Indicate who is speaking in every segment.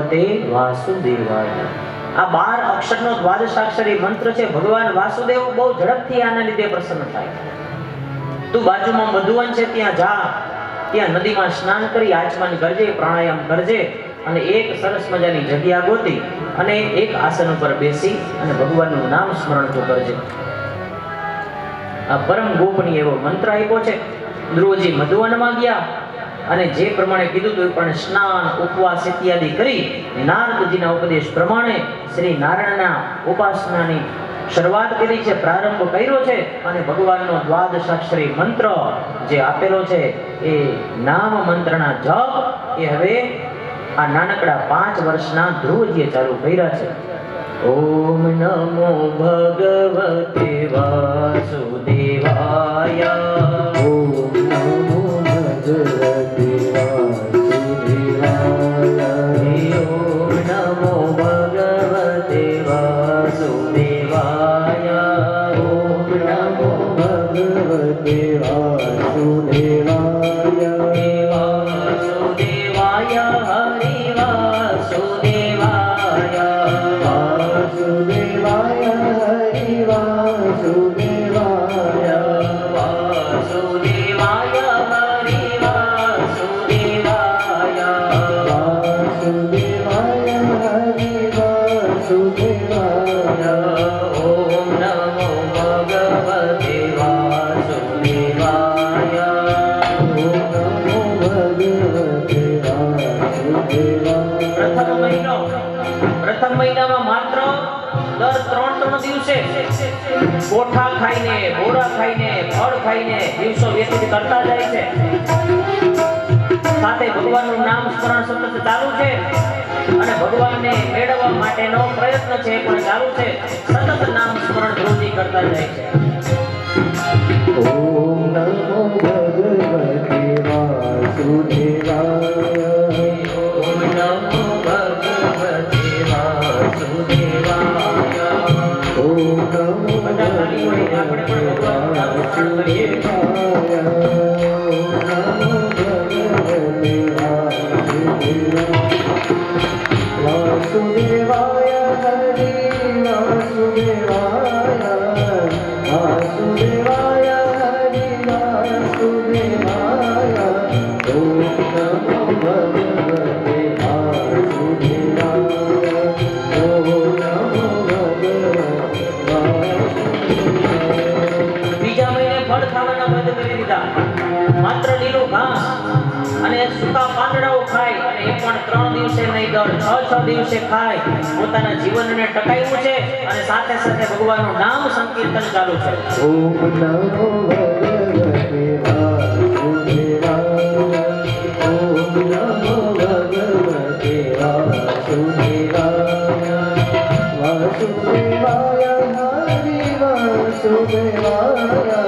Speaker 1: ભગવતે વાસુદેવાય. આ 12 અક્ષરનો દ્વાદશાક્ષરી મંત્ર છે. ભગવાન વાસુદેવ બહુ ઝડપથી આના લીધે પ્રસન્ન થાય. તું બાજુમાં મધુવન છે ત્યાં જા, ત્યાં નદીમાં સ્નાન કરી આચમન કરજે, પ્રાણાયામ કરજે અને એક સરસ મજાની જગ્યા ગોતી અને એક આસન ઉપર બેસી અને ભગવાનનું નામ સ્મરણ તું કરજે. આ પરમ ગોપનીય એવો મંત્ર આપ્યો છે. ધ્રુવજી મધુવનમાં ગયા અને જે પ્રમાણે કીધું હતું પણ સ્નાન ઉપવાસ ઇત્યાદિ કરી નારદજીના ઉપદેશ પ્રમાણે શ્રી નારાયણના ઉપાસનાની શરૂઆત કરી છે, પ્રારંભ કર્યો છે અને ભગવાનનો દ્વાદશાક્ષરી મંત્ર જે આપેલો છે એ નામ મંત્રના જપ એ હવે આ નાનકડા 5 વર્ષના ધ્રુવજીએ ચાલુ કર્યા છે. ઓમ નમો ભગવતે વાસુદેવાય.
Speaker 2: ઓમ નમો ભગવતે વાસુદેવાય.
Speaker 1: ઓમ નમો ભગવતે વાસુદેવાય.
Speaker 2: ઓમ નમો ભગવતે વાસુદેવાય.
Speaker 1: વાસુદેવાય હરિ વાસુદેવાય.
Speaker 2: વાસુદેવાય હરિ વાસુદેવાય.
Speaker 1: વાસુદેવાય હરિ વાસુદેવાય.
Speaker 2: વાસુદેવાય હરિ વાસુદેવાય.
Speaker 1: ઓમ નમો ભગવતે વાસુદેવાય.
Speaker 2: ઓમ નમો ભગવતે વાસુદેવાય.
Speaker 1: પ્રથમ મહિનામાં માત્ર દર 3 દિવસે કોઠા ખાઈને, બોરા ખાઈને, ફળ ખાઈને દિવસો વ્યતીત કરતા જાય છે. સાથે ભગવાનનું નામ સ્મરણ સતત ચાલુ છે અને ભગવાનને મેળવવા માટેનો પ્રયત્ન છે પણ ચાલુ છે. સતત નામ સ્મરણ ધ્રુવજી કરતા જાય છે.
Speaker 2: ઓમ નમો ભગવતે વાસુદેવાય.
Speaker 1: ઓમ નમો ભગવતે વાસુદેવાય.
Speaker 2: ઓમ નમો
Speaker 1: બધા ખાલી હોય આપણે પણ ભગવાનનું નામ સ્મરણ કરીએ.
Speaker 2: વાસુદેવાય હરિ વાસુદેવાય. વાસુદેવાય હરિ વાસુદેવાય. ઓમ નમો ભગવતે વાસુદેવાય. ઓમ નમો ભગવતે.
Speaker 1: બીજા મહિને ફળ ખાવાના બંધ કરી દીધા. માત્ર લીલું ઘાસ અને સૂકા પાંદડાઓ ખાય અને એ પણ 3 દિવસે નહીં, દર 6 દિવસે ખાય. પોતાના જીવનને ટકાવ્યું છે અને સાથે સાથે ભગવાનનું નામ સંકીર્તન ચાલુ છે.
Speaker 2: ઓમ નમો ભગવતે વાસુદેવાય. ઓમ નમો ભગવતે વાસુદેવાય. વાસુદેવાય હરિ વાસુદેવાય.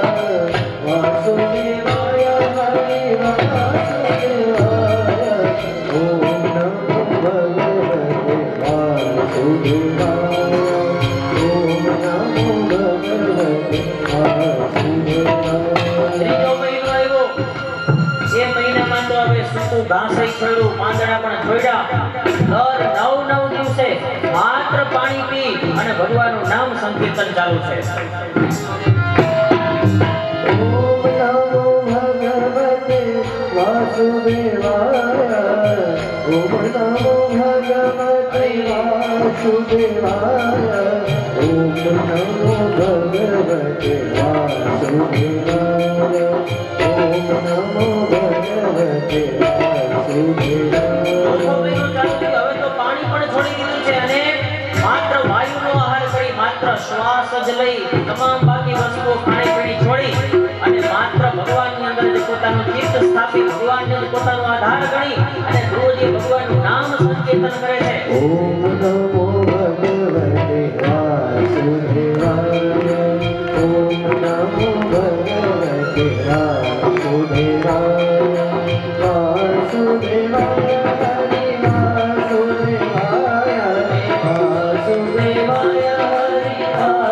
Speaker 2: વાસુદેવાય હરિ વાસુદેવાય. ઓમ નમો ભગવતે વાસુદેવાય. ઓમ નમો ભગવતે વાસુદેવાય.
Speaker 1: ત્રીજો મહિનો આવ્યો. એ મહિનામાં તો હવે સૂકું ઘાસ છોડ્યું, પાંદડા પણ છોડ્યા. દર 9 દિવસે માત્ર પાણી પી અને ભગવાનનું નામ સંકીર્તન ચાલુ છે.
Speaker 2: ઓમ નમો ભગવતે વાસુદેવાય. ઓમ નમો ભગવતે વાસુદેવાય. ઓમ નમો ભગવતે વાસુદેવાય. ઓમ નમો ભગવતે વાસુદેવાય.
Speaker 1: ચોથો મહિનો ચાલુ થયો. હવે તો પાણી પણ છોડી દીધું છે અને માત્ર વાયુનો આહાર કરી, માત્ર શ્વાસ જ લઈ તમામ બાકી વસ્તુઓ ખાણીપીણી છોડી અને માત્ર ભગવાનની અંદર જ પોતાનું ચિત્ત સ્થાપિત, ભગવાનને જ પોતાનો આધાર ગણી અને ધ્રુવજી ભગવાનનું નામ સંકીર્તન કરે છે.
Speaker 2: ઓમ નમો ભગવતે વાસુદેવાય. ઓમ નમો ભગવતે વાસુદેવાય. વાસુદેવાય હરિ વાસુદેવાય. વાસુદેવાય હરિ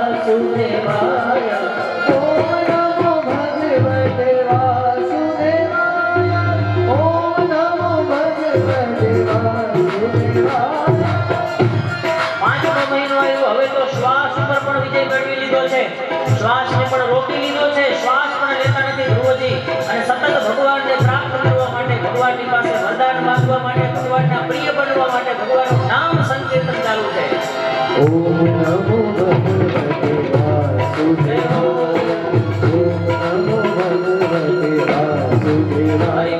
Speaker 2: વાસુદેવાય. ઓમ નમો ભગવતે વાસુદેવાય. ઓમ નમો ભગવતે વાસુદેવાય.
Speaker 1: આવ્યો. હવે તો શ્વાસ ઉપર પણ વિજય મેળવી લીધો છે. શ્વાસને પણ રોકી લીધો છે. શ્વાસ પણ લેતા નથી ધ્રુવજી. અને સતત ભગવાનને પ્રાપ્ત કરવા માટે, ભગવાનની પાસે વરદાન માંગવા માટે, ભગવાનના પ્રિય બનવા માટે ભગવાનનું નામ સંકીર્તન ચાલુ છે.
Speaker 2: ઓમ નમો ભગવતે વાસુદેવાય. ઓમ નમો ભગવતે વાસુદેવાય.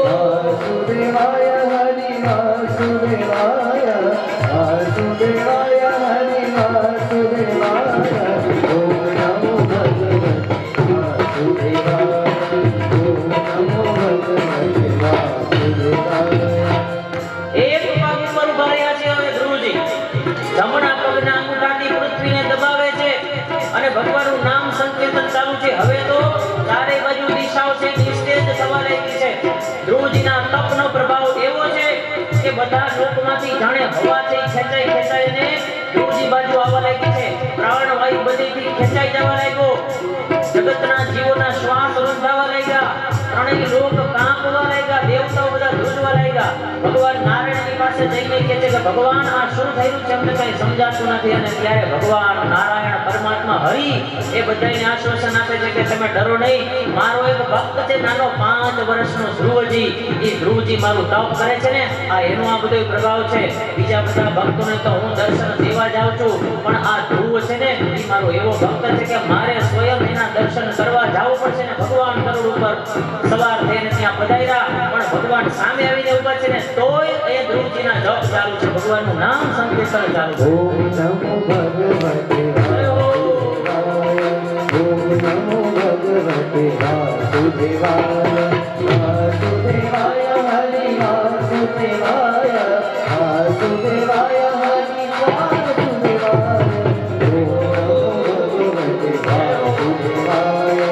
Speaker 2: વાસુદેવાય હરિ વાસુદેવાય. વાસુદેવાય હરિ વાસુદેવાય. ઓમ નમો ભગવતે વાસુદેવાય. ઓમ નમો ભગવતે વાસુદેવાય.
Speaker 1: એક પગ ઉપર ઉભા રહ્યા છે હવે ધ્રુવજી. જમણા પગના અંગૂઠાથી પૃથ્વીને દબાવે છે અને ભગવાનનું નામ સંકીર્તન ચાલુ છે. હવે તો ચારે બાજુ દિશાઓ છે નિસ્તેજ થવા લાગી છે. ધ્રુવજીના તપનો પ્રભાવ એવો છે કે બધા લોકમાંથી જાણે હવા છે ખેંચાઈ ખેંચાઈને ધ્રુવજી બાજુ આવવા લાગી છે. પ્રાણવાયુ બધેથી ખેંચાઈ જવા લાગ્યો. જગતના જીવોના શ્વાસ રૂંધાવા લાગ્યા. ત્રણેય લોક કાંપવા લાગ્યા. દેવતાઓ બધા ધ્રુજવા લાગ્યા. ભગવાન નારાયણની પાસે જઈને કહે છે કે ભગવાન આ શું થયું છે અમને કઈ સમજાતું નથી. અને ત્યારે ભગવાન નારાયણ પરમાત્મા હરિ એ બધાને આશ્વાસન આપે છે કે તમે ડરો નહીં. મારો એક ભક્ત છે નાનો 5 વર્ષનો ધ્રુવજી. એ ધ્રુવજી મારું તપ કરે છે ને આ એનો આ બધો પ્રભાવ છે. બીજા બધા ભક્તોને તો હું દર્શન દેવા જાઉં છું, પણ આ ધ્રુવ છે ને એ મારો એવો ભક્ત છે કે મારે સ્વયં એના દર્શન કરવા જવું પડશે ને. ભગવાન ગરુડ ઉપર સવાર થઈને ત્યાં પધાર્યા, પણ ભગવાન સામે આવીને ઊભા છે ને તોય એ ધ્રુવજીના જપ ચાલુ છે. ભગવાનનું નામ સંકીર્તન ચાલુ છે.
Speaker 2: ઓમ નમો ભગવતે વાસુદેવાય. ઓમ નમો ભગવતે વાસુદેવાય. વાસુદેવાય હરિ વાસુદેવાય. વાસુદેવાય હરિ વાસુદેવાય. ઓમ નમો ભગવતે વાસુદેવાય.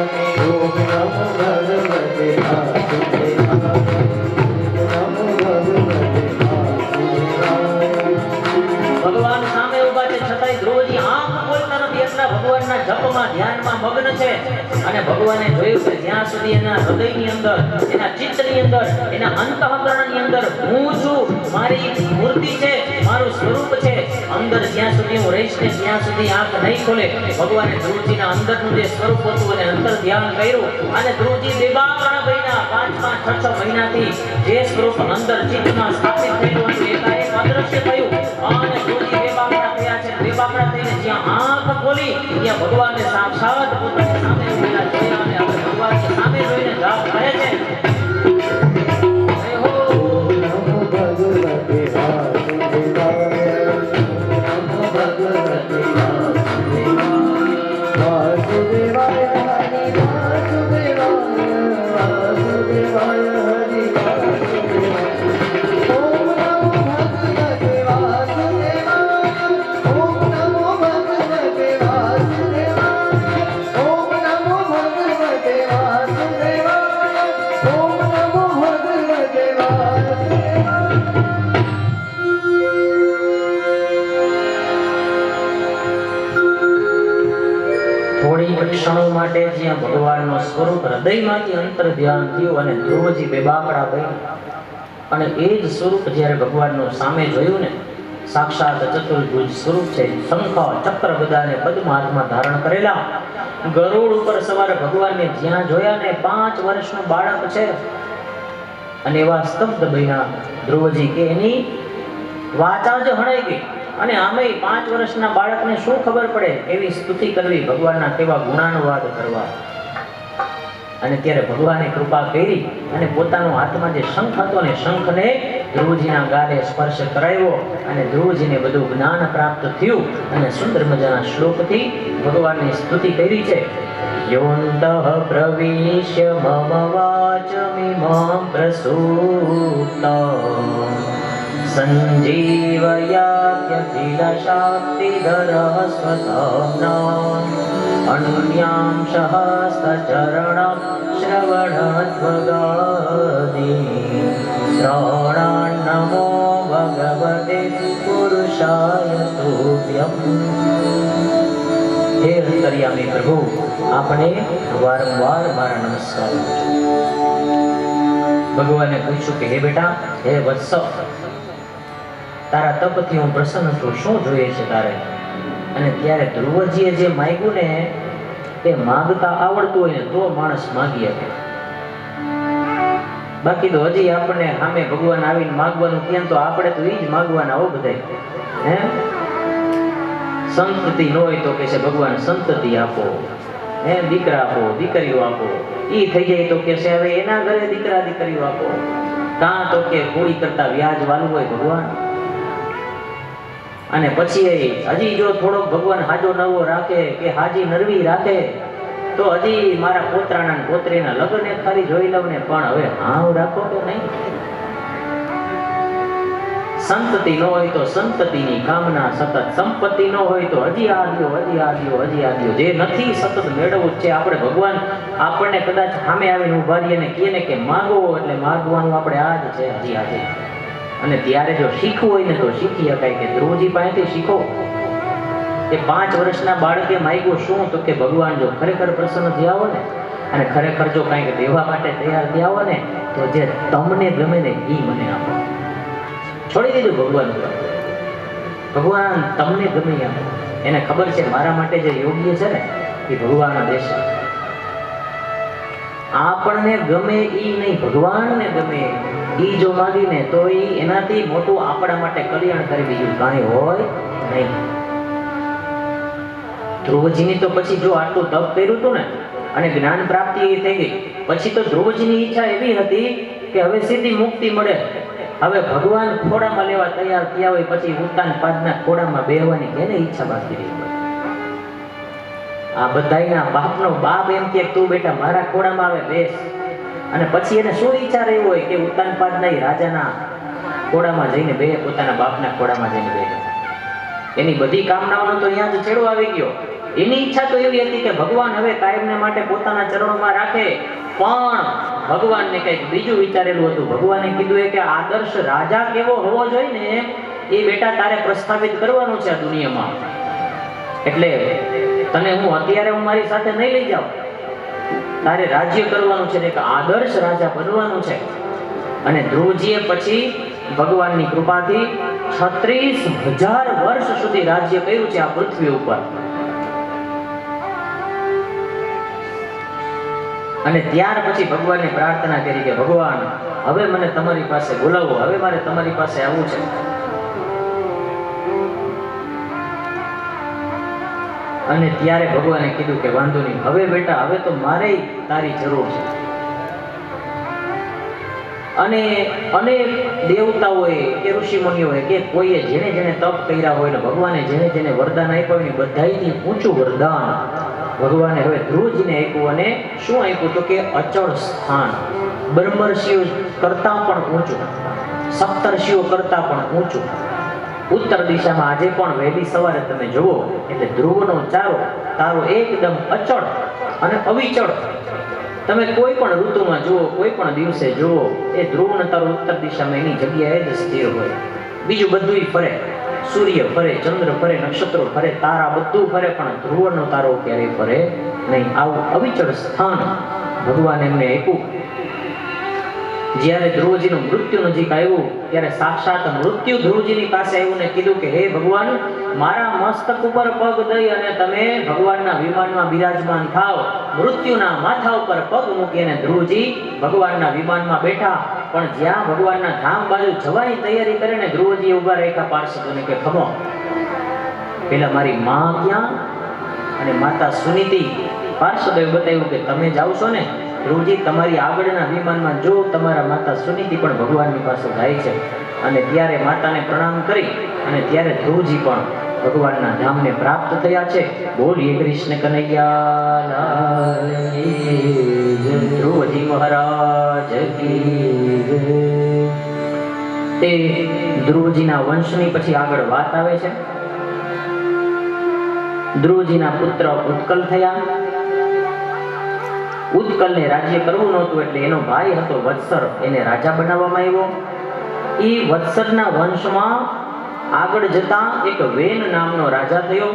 Speaker 2: ઓમ નમો ભગવતે વાસુદેવાય. નમો ભગવતે વાસુદેવાય.
Speaker 1: ભગવાન સામે ઊભા છે છતાંય ધ્રુવજી આંખ ખોલતા નથી. એટલા ભગવાનના જપમાં ધ્યાનમાં મગ્ન છે. અને ભગવાને જોયું કે જ્યાં સુધી એના હૃદયની અંદર, એના ચિત્તની અંદર, એના અંતઃકરણની અંદર હું છું, મારી મૂર્તિ છે, મારું સ્વરૂપ છે, અંદર જ્યાં સુધી હું રહીશ ને ત્યાં સુધી આંખ નહીં ખોલે. ભગવાને ધ્રુવજીના અંદરનું જે સ્વરૂપ હતું અને અંતર ધ્યાન કર્યું અને ધ્રુવજી બેબાકણા બન્યા. 5-6 મહિનાથી જે સ્વરૂપ અંદર ચિત્તમાં સ્થાપિત થયેલું હતું એકાએક અદૃશ્ય થયું અને ધ્રુવજી બેબાકણા થયા છે. બેબાકણા થઈને જ્યાં આંખ ખોલી ત્યાં ભગવાનને સાક્ષાત પોતાની સામે ઉભેલા જોયા અને હવે ભગવાનની સામે જોઈને જાપ કરે છે. જય હો.
Speaker 2: નમો ભગવતે વાસુદેવાય. નમો ભગવતે વાસુદેવાય. વાસુદેવાય હરિ વાસુદેવાય. વાસુદેવાય હરિ વાસુદેવાય. ઓમ નમો ભગવતે વાસુદેવાય. ઓમ નમો ભગવતે વાસુદેવાય. ઓમ નમો ભગવતે વાસુદેવાય. ઓમ નમો ભગવતે વાસુદેવાય.
Speaker 1: થોડી ક્ષણો માટે જ્યાં ભગવાનનો સ્વરૂપ હૃદયમાંથી અંતર ધ્યાન થયું અને ધ્રુવજી બેબાકડા બન્યા. અને એ જ સ્વરૂપ જ્યારે ભગવાનનું સામે જોયું ને સાક્ષાત ચતુર્ભુજ સ્વરૂપ છે. શંખ ચક્ર ગદાને પદ્મ હાથમાં ધારણ કરેલા ગરુડ ઉપર સવાર ભગવાનને જ્યાં જોયા ને 5 વર્ષનું બાળક છે. અને એવા સ્તબ્ધ બન્યા ધ્રુવજી કે એની વાચા જ હણાઈ ગઈ. અને આમેય 5 વર્ષના બાળકને શું ખબર પડે એવી સ્તુતિ કરવી, ભગવાનના કેવા ગુણાનુવાદ કરવા. અને ત્યારે ભગવાને કૃપા કરી અને પોતાનો હાથમાં જે શંખ હતો ને શંખને ધ્રુવજીના ગાલે સ્પર્શ કરાવ્યો અને ધ્રુવજીને બધું જ્ઞાન પ્રાપ્ત થયું. અને સુંદર મજાના શ્લોકથી ભગવાનની સ્તુતિ કરી છે. યોંતઃ પ્રવિશ્ય મમ વાચમિમં પ્રસૂતં સંજીવયાત્યખિલશાક્તિધરઃ સ્વતઃ અન્યાં સહસ્રચરણં શ્રવણત્વગાદી ત્રણાં નમો ભગવતે પુરુષાય તુભ્યં. હે અંતર્યામી પ્રભુ, આપણે વારંવાર મારા નમસ્કાર. ભગવાને પૂછ્યું કે હે બેટા, હે વત્સ, તારા તપથી હું પ્રસન્ન છું, શું જોઈએ છે તારે? અને ત્યારે ધ્રુવજીએ જે માગ્યું ને એ માગતા આવડતું હોય ને તો માણસ માગી શકે. બાકી તો હજી આપણને સામે ભગવાન આવીને માગવાનું કેમ તો આપણે તો એ જ માગવાના હો બધાય. હે સંતતિ ન હોય તો કે છે ભગવાન સંતતિ આપો, હે દીકરા આપો, દીકરીઓ આપો. ઈ થઈ જાય તો કે છે હવે એના ઘરે દીકરા દીકરીઓ આપો. કાં તો કે પૂરી કરતા વ્યાજ વાળું હોય ભગવાન. અને પછી હજી જો થોડોક ભગવાન હાજો નવો રાખે કે હાજી નરવી રાખે તો હજી મારા પોતરાના ને પોતરીના લગ્ન એક ખાલી જોઈ લઉં ને, પણ હવે હાવ રાખો કે નહીં. સંતતિ ન હોય તો સંતતિની કામના સતત, સંપત્તિ ન હોય તો હજી આ દ્યો, હજી આ દ્યો, હજી આ દ્યો. જે નથી સતત મેળવવું જ છે. આપણે ભગવાન આપણને કદાચ સામે આવીને ઉભા રહીએ ને કહે ને કે માગો એટલે માગવાનું આપણે આ જ છે, હજી આજે. અને ત્યારે જો શીખવું હોય ને તો શીખી શકાય. કે ધ્રુવજી પાસેથી શીખો. કે 5 વર્ષના બાળકે માગ્યું શું તો કે ભગવાન જો ખરેખર પ્રસન્ન થયા હો ને અને ખરેખર જો કંઈક દેવા માટે તૈયાર થયા હો ને તો જે તમને ગમે ને એ મને આપો. છોડી દીધું ભગવાન. ભગવાન તમને ગમે આપો. એને ખબર છે મારા માટે જે યોગ્ય છે ને એ ભગવાન દેશે. આપણને ગમે ઈ નહીં, ભગવાનને ગમે ઈ જો માગીને તો ઈ એનાથી મોટું આપણા માટે કલ્યાણ કરી બીજું કાંઈ હોય નહીં. ધ્રુવજીની તો પછી જો આટલું તપ કર્યું હતું ને અને જ્ઞાન પ્રાપ્તિ એ થઈ ગઈ પછી તો ધ્રુવજીની ઈચ્છા એવી હતી કે હવે સીધી મુક્તિ મળે. હવે ભગવાન ખોડામાં લેવા તૈયાર થયા હોય પછી ઉત્તાનપાદના ખોડામાં બેહવાની એને ઈચ્છા બાકી રહી હોય. આ બધાયના બાપનો બાપ એમ કે તું બેટા મારા ખોડામાં આવે બેસ. અને પછી એને શું ઈચ્છા રહી હોય કે ઉત્તાનપાદના રાજાના ખોડામાં જઈને બે, પોતાના બાપના ખોડામાં જઈને બે. એની બધી કામનાઓનો તો અહીંયા જ છેડો આવી ગયો. એની ઈચ્છા તો એવી હતી કે ભગવાન હવે કાયમને માટે પોતાના ચરણોમાં રાખે, પણ ભગવાનને કંઈક બીજું વિચારેલું હતું. ભગવાને કીધું કે આદર્શ રાજા કેવો હોવો જોઈએ ને એ બેટા તારે પ્રસ્થાપિત કરવાનું છે આ દુનિયામાં. એટલે તને હું અત્યારે મારી સાથે નહીં લઈ જાઉં. તારે રાજ્ય કરવાનું છે, એક આદર્શ રાજા બનવાનું છે. અને ધ્રુવજીએ પછી ભગવાનની કૃપાથી 36,000 વર્ષ સુધી રાજ્ય કર્યું છે આ પૃથ્વી ઉપર. અને ત્યાર પછી ભગવાનને પ્રાર્થના કરી કે ભગવાન હવે મને તમારી પાસે બોલાવો, હવે મારે તમારી પાસે આવવું છે. અને ત્યારે ભગવાને કીધું કે વાંધો નહીં, હવે બેટા હવે તો મારે તારી જરૂર છે. અને અનેક દેવતાઓએ કે ઋષિ મુનિઓએ કે કોઈએ જેને જેને તપ કર્યા હોય ને ભગવાને જેને જેને વરદાન આપ્યું હોય બધાયથી ઊંચું વરદાન ભગવાને હવે ધ્રુવજીને આપ્યું. અને શું આપ્યું તો કે અચળ સ્થાન. બ્રહ્મર્ષિઓ કરતા પણ ઊંચું, સપ્તર્ષિઓ કરતા પણ ઊંચું. ઉત્તર દિશામાં આજે પણ વહેલી સવારે તમે જુઓ એટલે ધ્રુવનો તારો એકદમ અચળ અને અવિચળ. તમે કોઈ પણ ઋતુમાં જુઓ, કોઈ પણ દિવસે જુઓ, એ ધ્રુવનો તારો ઉત્તર દિશામાં એની જગ્યાએ જ સ્થિર હોય. બીજું બધું ફરે, સૂર્ય ફરે, ચંદ્ર ફરે, નક્ષત્રો ફરે, તારા બધું ફરે, પણ ધ્રુવનો તારો ક્યારેય ફરે નહીં. આવું અવિચળ સ્થાન ભગવાન એમને આપ્યું. જ્યારે ધ્રુવજીનું મૃત્યુ નજીક આવ્યું ત્યારે સાક્ષાત મૃત્યુ ધ્રુવજીની પાસે આવ્યું ને કીધું કે હે ભગવાન મારા મસ્તક ઉપર પગ દઈ અને તમે ભગવાનના વિમાનમાં બિરાજમાન થાવ. મૃત્યુના માથા ઉપર પગ મૂકીને ધ્રુવજી ભગવાનના વિમાનમાં બેઠા. પણ જ્યાં ભગવાનના ધામ બાજુ જવાની તૈયારી કરીને ધ્રુવજી ઉભા રાખ્યા પાર્ષદોને કે ખમો પેલા મારી માં ક્યાં અને માતા સુનીતિ. પાર્ષદોએ બતાવ્યું કે તમે જાવ છો ને ધ્રુવજી તમારી આગળના વિમાનમાં જો તમારા માતા સુનીતિ પણ ભગવાનની પાસે જાય છે. અને ત્યારે માતાને પ્રણામ કરી અને ત્યારે ધ્રુવજી પણ ભગવાનના ધામને પ્રાપ્ત થયા છે. બોલીએ કૃષ્ણ કનૈયા લાલ કી, ધ્રુવજી મહારાજ કી જય. તે ધ્રુવજીના વંશની પછી આગળ વાત આવે છે. ધ્રુવજીના પુત્ર ઉત્કલ થયા. ઉત્કલને રાજ્ય કરવું નહોતું એટલે એનો ભાઈ હતો વત્સર, એને રાજા બનાવવામાં આવ્યો. એ વત્સરના વંશમાં આગળ જતા એક વેન નામનો રાજા થયો.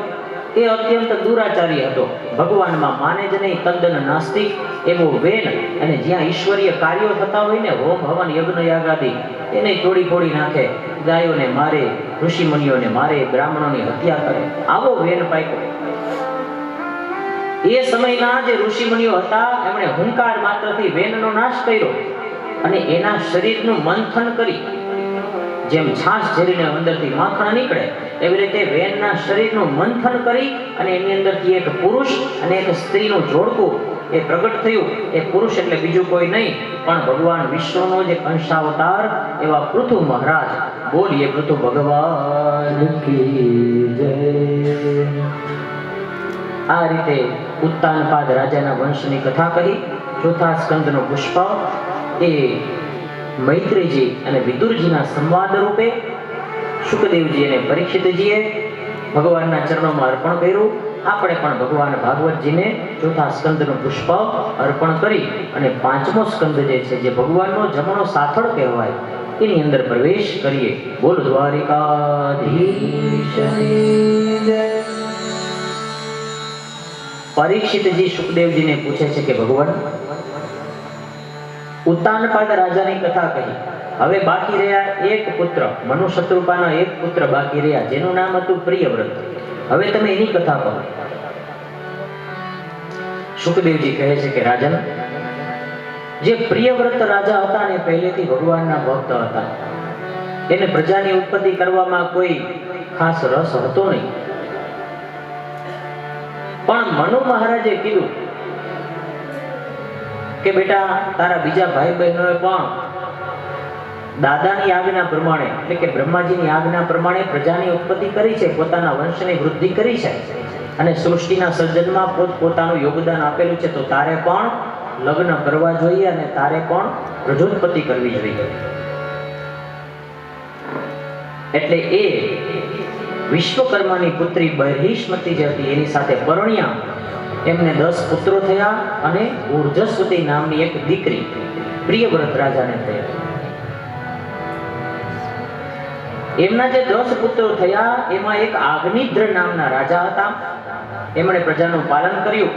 Speaker 1: એ અત્યંત દુરાચારી હતો, ભગવાનમાં માને જ નહીં, તદ્દન નાસ્તિક એવો વેન. અને જ્યાં ઈશ્વરીય કાર્યો થતા હોય ને હોમ હવન યજ્ઞ યાગાદી એને તોડી ફોડી નાખે, ગાયોને મારે, ઋષિ મુનિઓને મારે, બ્રાહ્મણોની હત્યા કરે, આવો વેન પાક્યો. એ સમયના જે ઋષિ મુનિઓ હતા એમણે હુંકાર માત્રથી વેનનો નાશ કર્યો અને એના શરીરનું મંથન કરી, જેમ છાશ ઝરીને અંદરથી માખણ નીકળે એવી રીતે વેનના શરીરનું મંથન કરી અને એની અંદરથી એક પુરુષ અને એક સ્ત્રીનું જોડકું એ પ્રગટ થયું. એ પુરુષ એટલે બીજું કોઈ નહીં પણ ભગવાન વિષ્ણુનો જે કંસાવતાર એવા પૃથુ મહારાજ. બોલીએ પૃથુ ભગવાન કી જય. આ રીતે ઉત્તાનપાદ રાજાના વંશની કથા કહી. ચોથા સ્કંદનો પુષ્પ એ મૈત્રીજી અને વિદુરજીના સંવાદ રૂપે શુકદેવજી અને પરીક્ષિતજીએ ભગવાનના ચરણોમાં અર્પણ કર્યું. આપણે પણ ભગવાન ભાગવતજીને ચોથા સ્કંદનું પુષ્પ અર્પણ કરી અને પાંચમો સ્કંદ જે છે, જે ભગવાનનો જમણો સાથળ કહેવાય, એની અંદર પ્રવેશ કરીએ. બોલ દ્વારિકાધીશની જય. પરીક્ષિતજી શુકદેવજીને પૂછે છે કે ભગવાન, ઉત્તાનપાદ રાજાની કથા કહી, હવે બાકી રહ્યા એક પુત્ર, મનુ શત્રુપાના એક પુત્ર બાકી રહ્યા જેનું નામ હતું પ્રિયવ્રત. હવે તમે એની કથા કહો. શુકદેવજી કહે છે કે રાજન, જે પ્રિયવ્રત રાજા હતા ને પહેલેથી ભગવાનના ભક્ત હતા. એને પ્રજાની ઉત્પત્તિ કરવામાં કોઈ ખાસ રસ હતો નહીં. પણ મનુ મહારાજે કીધું કે બેટા, તારા બીજા ભાઈ બહેનોએ પણ દાદાની આજ્ઞા પ્રમાણે એટલે કે બ્રહ્માજીની આજ્ઞા પ્રમાણે પ્રજાની ઉત્પત્તિ કરી છે, પોતાના વંશની વૃદ્ધિ કરી છે અને સૃષ્ટિના સર્જનમાં પોતાનું યોગદાન આપેલું છે. તો તારે પણ લગ્ન કરવા જોઈએ અને તારે પણ પ્રજોત્પત્તિ કરવી જોઈએ. એટલે એ વિશ્વકર્માની પુત્રી બહિષ્મતી જે હતી એની સાથે પરણ્યા. એમને 10 પુત્રો થયા અને ઉર્જસ્વતી નામની એક દીકરી પ્રિયવ્રત રાજાને થઈ. એમના જે 10 પુત્રો થયા એમાં એક આગનિદ્ર નામના રાજા હતા. એમણે પ્રજાનું પાલન કર્યું.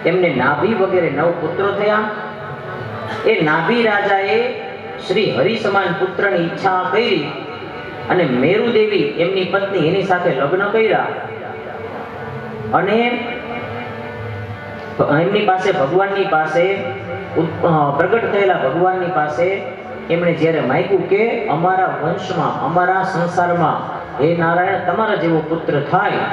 Speaker 1: એમને નાભી વગેરે 9 પુત્રો થયા. એ નાભી રાજાએ શ્રી હરિ સમાન પુત્રની ઈચ્છા કરી અને મેરુ દેવી એમની પત્ની એની સાથે લગ્ન કર્યા અને એમની પાસે ભગવાનની પાસે પ્રગટ થયેલા ભગવાનની પાસે એમણે જ્યારે માંગ્યું કે અમારા વંશમાં, અમારા સંસારમાં હે નારાયણ તમારા જેવો પુત્ર થાય,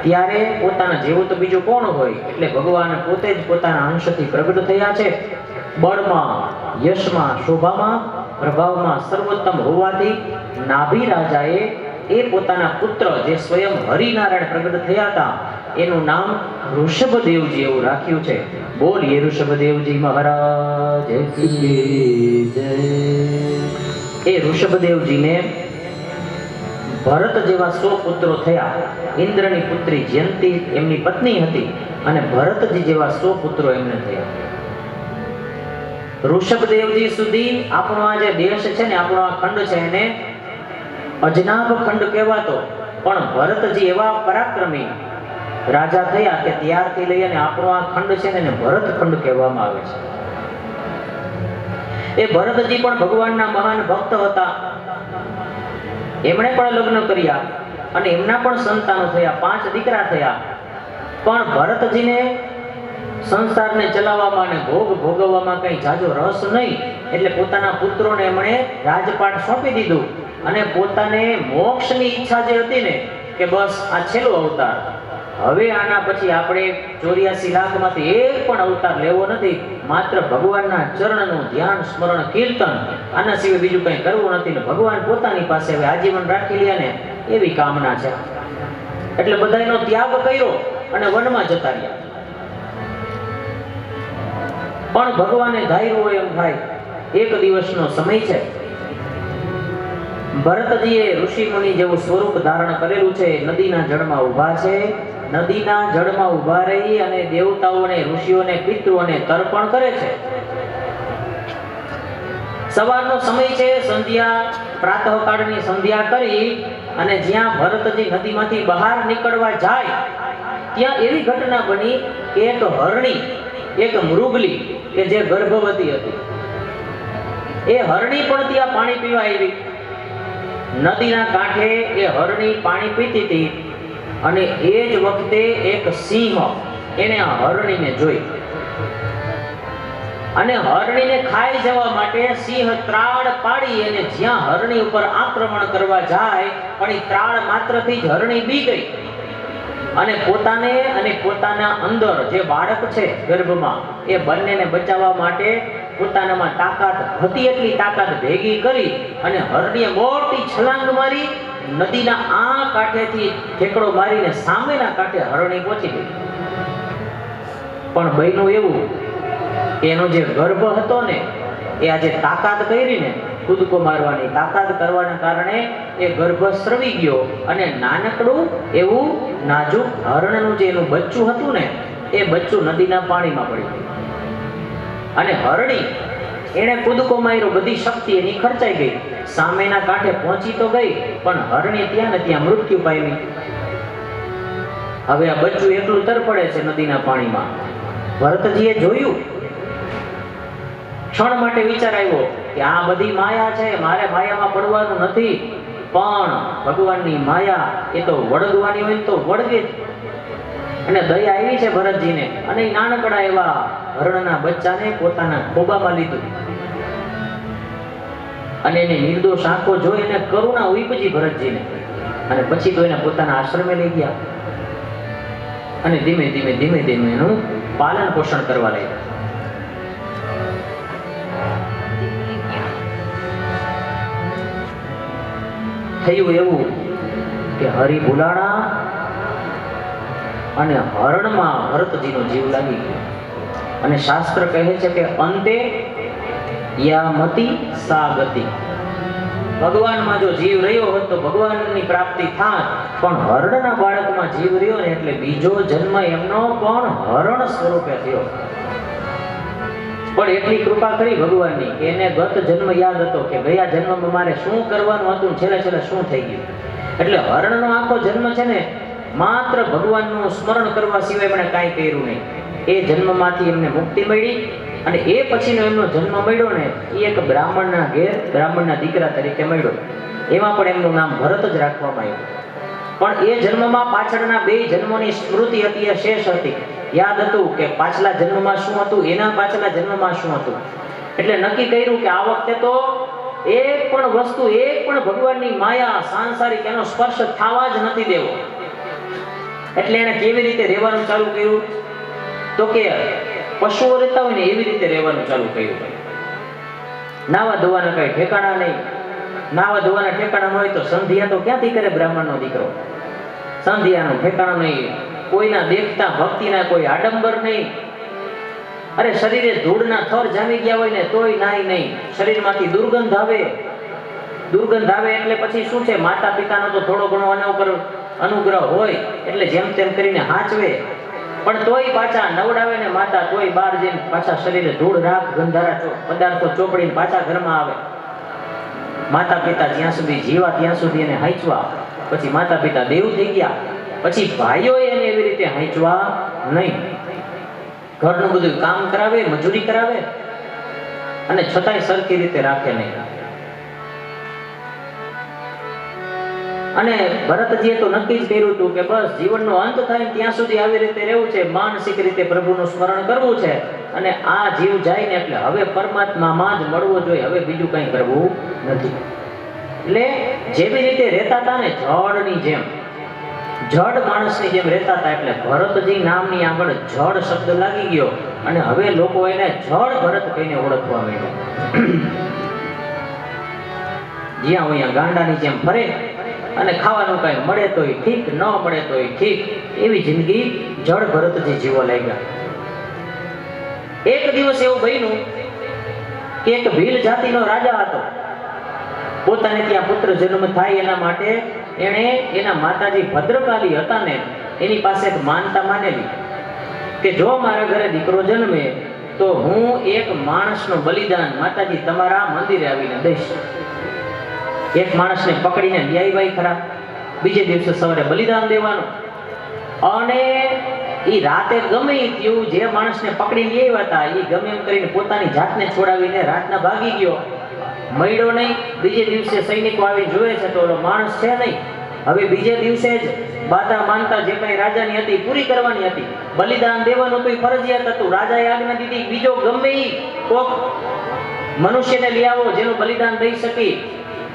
Speaker 1: ત્યારે પોતાના જેવો તો બીજો કોણ હોય? એટલે ભગવાન પોતે જ પોતાના અંશથી પ્રગટ થયા છે. બળમાં, યશમાં, શોભામાં, પ્રભાવમાં સર્વોત્તમ હોવાથી નાભી રાજાએ એ પોતાના પુત્ર જે સ્વયં હરિનારાયણ પ્રગટ થયા હતા એનું નામ ઋષભદેવજી એવું રાખ્યું છે. બોલીએ ઋષભદેવજી મહારાજ કી જય. એ ઋષભદેવજીને ભરત જેવા 100 પુત્રો થયા. ઇન્દ્રની પુત્રી જયંતી એમની પત્ની હતી અને ભરતજી જેવા 100 પુત્રો એમને થયા. ઋષભદેવજી સુધી આપણો આ જે દેશ છે ને, આપણો આ ખંડ છે એને અજનાભ ખંડ કહેવાતો. પણ ભરતજી એવા પરાક્રમી રાજા થયા કે ત્યારથી લઈ અને આપણો આ ખંડ છે ને એને ભરત ખંડ કહેવામાં આવે છે. એ ભરતજી પણ ભગવાનના મહાન ભક્ત હતા. એમણે પણ લગ્ન કર્યા અને એમના પણ સંતાનો થયા, 5 દીકરા થયા. પણ ભરતજીને સંસારને ચલાવવામાં અને ભોગ ભોગવવામાં કઈ જાજો રસ નહીં. એટલે પોતાના પુત્રોને એમણે રાજપાટ સોંપી દીધું અને પોતાને મોક્ષની ઈચ્છા જે હતી ને કે બસ આ છેલ્લો અવતાર, હવે આના પછી આપણે 84 લાખમાંથી એક પણ અવતાર લેવો નથી, માત્ર ભગવાનના ચરણનું ધ્યાન, સ્મરણ, કીર્તન, આના સિવાય બીજું કંઈ કરવું નથી ને ભગવાન પોતાની પાસે હવે આજીવન રાખી લે ને એવી કામના છે. એટલે બધાનો ત્યાગ કર્યો અને વનમાં જતા રહ્યા. પણ ભગવાને ધાર્યું હોય એમ થાય. એક દિવસનો સમય છે. ભરતજીએ ઋષિ મુનિ જેવું સ્વરૂપ ધારણ કરેલું છે. નદીના જળમાં ઊભા છે. નદીના જળમાં ઊભા રહી અને દેવતાઓને, ઋષિઓને, પિતૃઓને તર્પણ કરે છે. સવારનો સમય છે. સંધ્યા, પ્રાતઃકાળની સંધ્યા કરી અને જ્યાં ભરતજી નદીમાંથી બહાર નીકળવા જાય ત્યાં એવી ઘટના બની કે એક હરણી, એક મૃગલી કે જે ગર્ભવતી હતી, એ હરણી પણ ત્યાં પાણી પીવા આવી. નદીના કાંઠે એ હરણી પાણી પીતી હતી અને એ જ વખતે એક સિંહ એને આ હરણીને જોઈ અને હરણીને ખાઈ જવા માટે સિંહ ત્રાળ પાડી અને જ્યાં હરણી ઉપર આક્રમણ કરવા જાય પણ એ ત્રાળ માત્રથી જ હરણી બી ગઈ અને પોતાને અને પોતાના અંદર જે બાળક છે ગર્ભમાં એ બંનેને બચાવવા માટે પોતાનામાં તાકાત હતી એટલી તાકાત ભેગી કરી અને હરણીએ મોટી છલાંગ મારી નદીના આ કાંઠેથી ઠેકડો મારીને સામેના કાંઠે હરણી પહોંચી ગઈ. પણ બન્યું એવું કે એનો જે ગર્ભ હતો ને એ આજે તાકાત કરી ને કૂદકો મારવાની તાકાત કરવાના કારણે એ ગર્ભ સ્રવી ગયો અને નાનકડું એવું નાજુક હરણનું જે એનું બચ્ચું હતું ને એ બચ્ચું નદીના પાણીમાં પડી ગયું અને હરણી એણે કૂદકો માર્યો, બધી શક્તિ એની ખર્ચાઈ ગઈ, સામેના કાંઠે પહોંચી તો ગઈ પણ હરણી ત્યાં ને ત્યાં મૃત્યુ પામી. હવે આ બચ્ચું એટલું તરફડે છે નદીના પાણીમાં. ભરતજીએ જોયું, ક્ષણ માટે વિચાર આવ્યો કે આ બધી માયા છે, મારે માયામાં પડવાનું નથી, પણ ભગવાનની માયા એ તો વળગવાની હોય તો વળગે જ. અને દયા આવી છે ભરતજીને અને નાનકડા એવા હરણના બચ્ચાને પોતાના ખોબામાં લીધું અને એને નિર્દોષ આંખો જોઈ એને કરુણા ઉપજી ભરતજીને અને પછી તો એને પોતાના આશ્રમે લઈ ગયા અને ધીમે ધીમે એનું પાલન પોષણ કરવા લાગ્યા. થયું એવું કે હરિ ભુલાણા અને હરણમાં ભરતજીનો જીવ લાગી ગયો અને શાસ્ત્ર કહે છે કે અંતે યા મતિ સા ગતિ. ભગવાનમાં જો જીવ રહ્યો હોત તો ભગવાનની પ્રાપ્તિ થાત, પણ હરણના બાળકમાં જીવ રહ્યો ને એટલે બીજો જન્મ એમનો પણ હરણ સ્વરૂપે થયો. પણ એટલી કૃપા કરી ભગવાનની કે એને ગત જન્મ યાદ હતો કે ગયા જન્મમાં મારે શું કરવાનું હતું, છેલ્લે શું થઈ ગયું. એટલે હરણનો આખો જન્મ છે ને માત્ર ભગવાનનું સ્મરણ કરવા સિવાય એમણે કાંઈ કર્યું નહીં. એ જન્મમાંથી એમને મુક્તિ મળી અને એ પછીનો એમનો જન્મ મળ્યો ને એ એક બ્રાહ્મણના ઘેર બ્રાહ્મણના દીકરા તરીકે મળ્યો. એમાં પણ એમનું નામ ભરત જ રાખવામાં આવ્યું. પણ એ જન્મમાં પાછળના 2 જન્મોની સ્મૃતિ હતી, એ શેષ હતી. યાદ હતું કે પાછલા જન્મમાં શું હતું, એના પાછલા જન્મમાં શું હતું. એટલે નક્કી કર્યું કે આ વખતે તો એક પણ વસ્તુ, એક પણ ભગવાનની માયા સાંસારિક એનો સ્પર્શ થવા જ નથી દેવો. એટલે એને કેવી રીતે રહેવાનું ચાલુ કર્યું તો કે પશુઓ રહેતા હોય ને એવી રીતે રહેવાનું ચાલુ કર્યું. નાવા ધોવાના કઈ ઠેકાણા નહીં. નાવા ધોવાના ઠેકાણા હોય તો સંધ્યા તો ક્યાંથી કરે બ્રાહ્મણનો દીકરો? સંધ્યાનું ઠેકાણું નહીં. કોઈના દેખતા ભક્તિના કોઈ આડંબર નહીં. અરે શરીરે ધૂળના થર જામી ગયા હોય ને તોય નાય નહીં. શરીરમાંથી દુર્ગંધ આવે. દુર્ગંધ આવે એટલે પછી શું છે, માતા પિતાનો તો થોડો ઘણો આના ઉપર અનુગ્રહ હોય એટલે જેમ તેમ કરીને હાચવે, પણ તોય પાછા નવડાવે ને માતા, તોય બહાર જઈને પાછા શરીરે ધૂળ રાખ ગંધારા પદાર્થો ચોપડીને પાછા ઘરમાં આવે. માતા પિતા જ્યાં સુધી જીવા ત્યાં સુધી એને હાંચવા. પછી માતા પિતા દેવ થઈ ગયા પછી ભાઈઓ એને એવી રીતે હાંચવા નહીં. ઘરનું બધું કામ કરાવે, મજૂરી કરાવે અને છતાંય સરખી રીતે રાખે નહીં. અને ભરતજીએ તો નક્કી જ કર્યું હતું કે બસ જીવનનો અંત થાય ત્યાં સુધી આવી રીતે રહેવું છે, માનસિક રીતે પ્રભુનું સ્મરણ કરવું છે અને આ જીવ જાય ને એટલે હવે પરમાત્મામાં જ મળવો જોઈએ, હવે બીજું કંઈ કરવું નથી. એટલે જેવી રીતે રહેતા હતા ને જળની જેમ, જડ માણસની જેમ રહેતા હતા, એટલે ભરતજી નામની આગળ જળ શબ્દ લાગી ગયો અને હવે લોકો એને જળ ભરત કહીને ઓળખવા માંડ્યા. જ્યાં અહીંયા ગાંડાની જેમ ફરે અને ખાવાનું કઈ મળે તોય ઠીક, ન મળે તોય ઠીક, એવી જિંદગી જળ ભરતજી જીવવા લાગ્યા. એક દિવસ એવું બન્યું કે એક ભીલ જાતિનો રાજા હતો. પોતાને ત્યાં પુત્ર જન્મ થાય એના માટે એણે એના માતાજી ભદ્રકાલી હતા ને એની પાસે એક માનતા માનેલી કે જો મારા ઘરે દીકરો જન્મે તો હું એક માણસનું બલિદાન માતાજી તમારા મંદિરે આવીને દઈશ. એક માણસને પકડીને લઈ આવ્યા ખરા, બીજે દિવસે સવારે બલિદાન દેવાનું. અને એ રાતે ગમે થયું, જે માણસને પકડી લઈ આવ્યા હતા એ ગમે એમ કરીને પોતાની જાતને છોડાવીને રાતના ભાગી ગયો. મળ્યો નહીં. બીજે દિવસે સૈનિકો આવી જોવે છે તો ઓલો માણસ છે નહીં. હવે બીજે દિવસે જ બાધા માનતા જે કઈ રાજાની હતી પૂરી કરવાની હતી. બલિદાન દેવાનું તો ફરજિયાત હતું. રાજાએ આજ્ઞા દીધી બીજો ગમે ઈ કોક મનુષ્યને લઈ આવો જેનું બલિદાન દઈ શકી.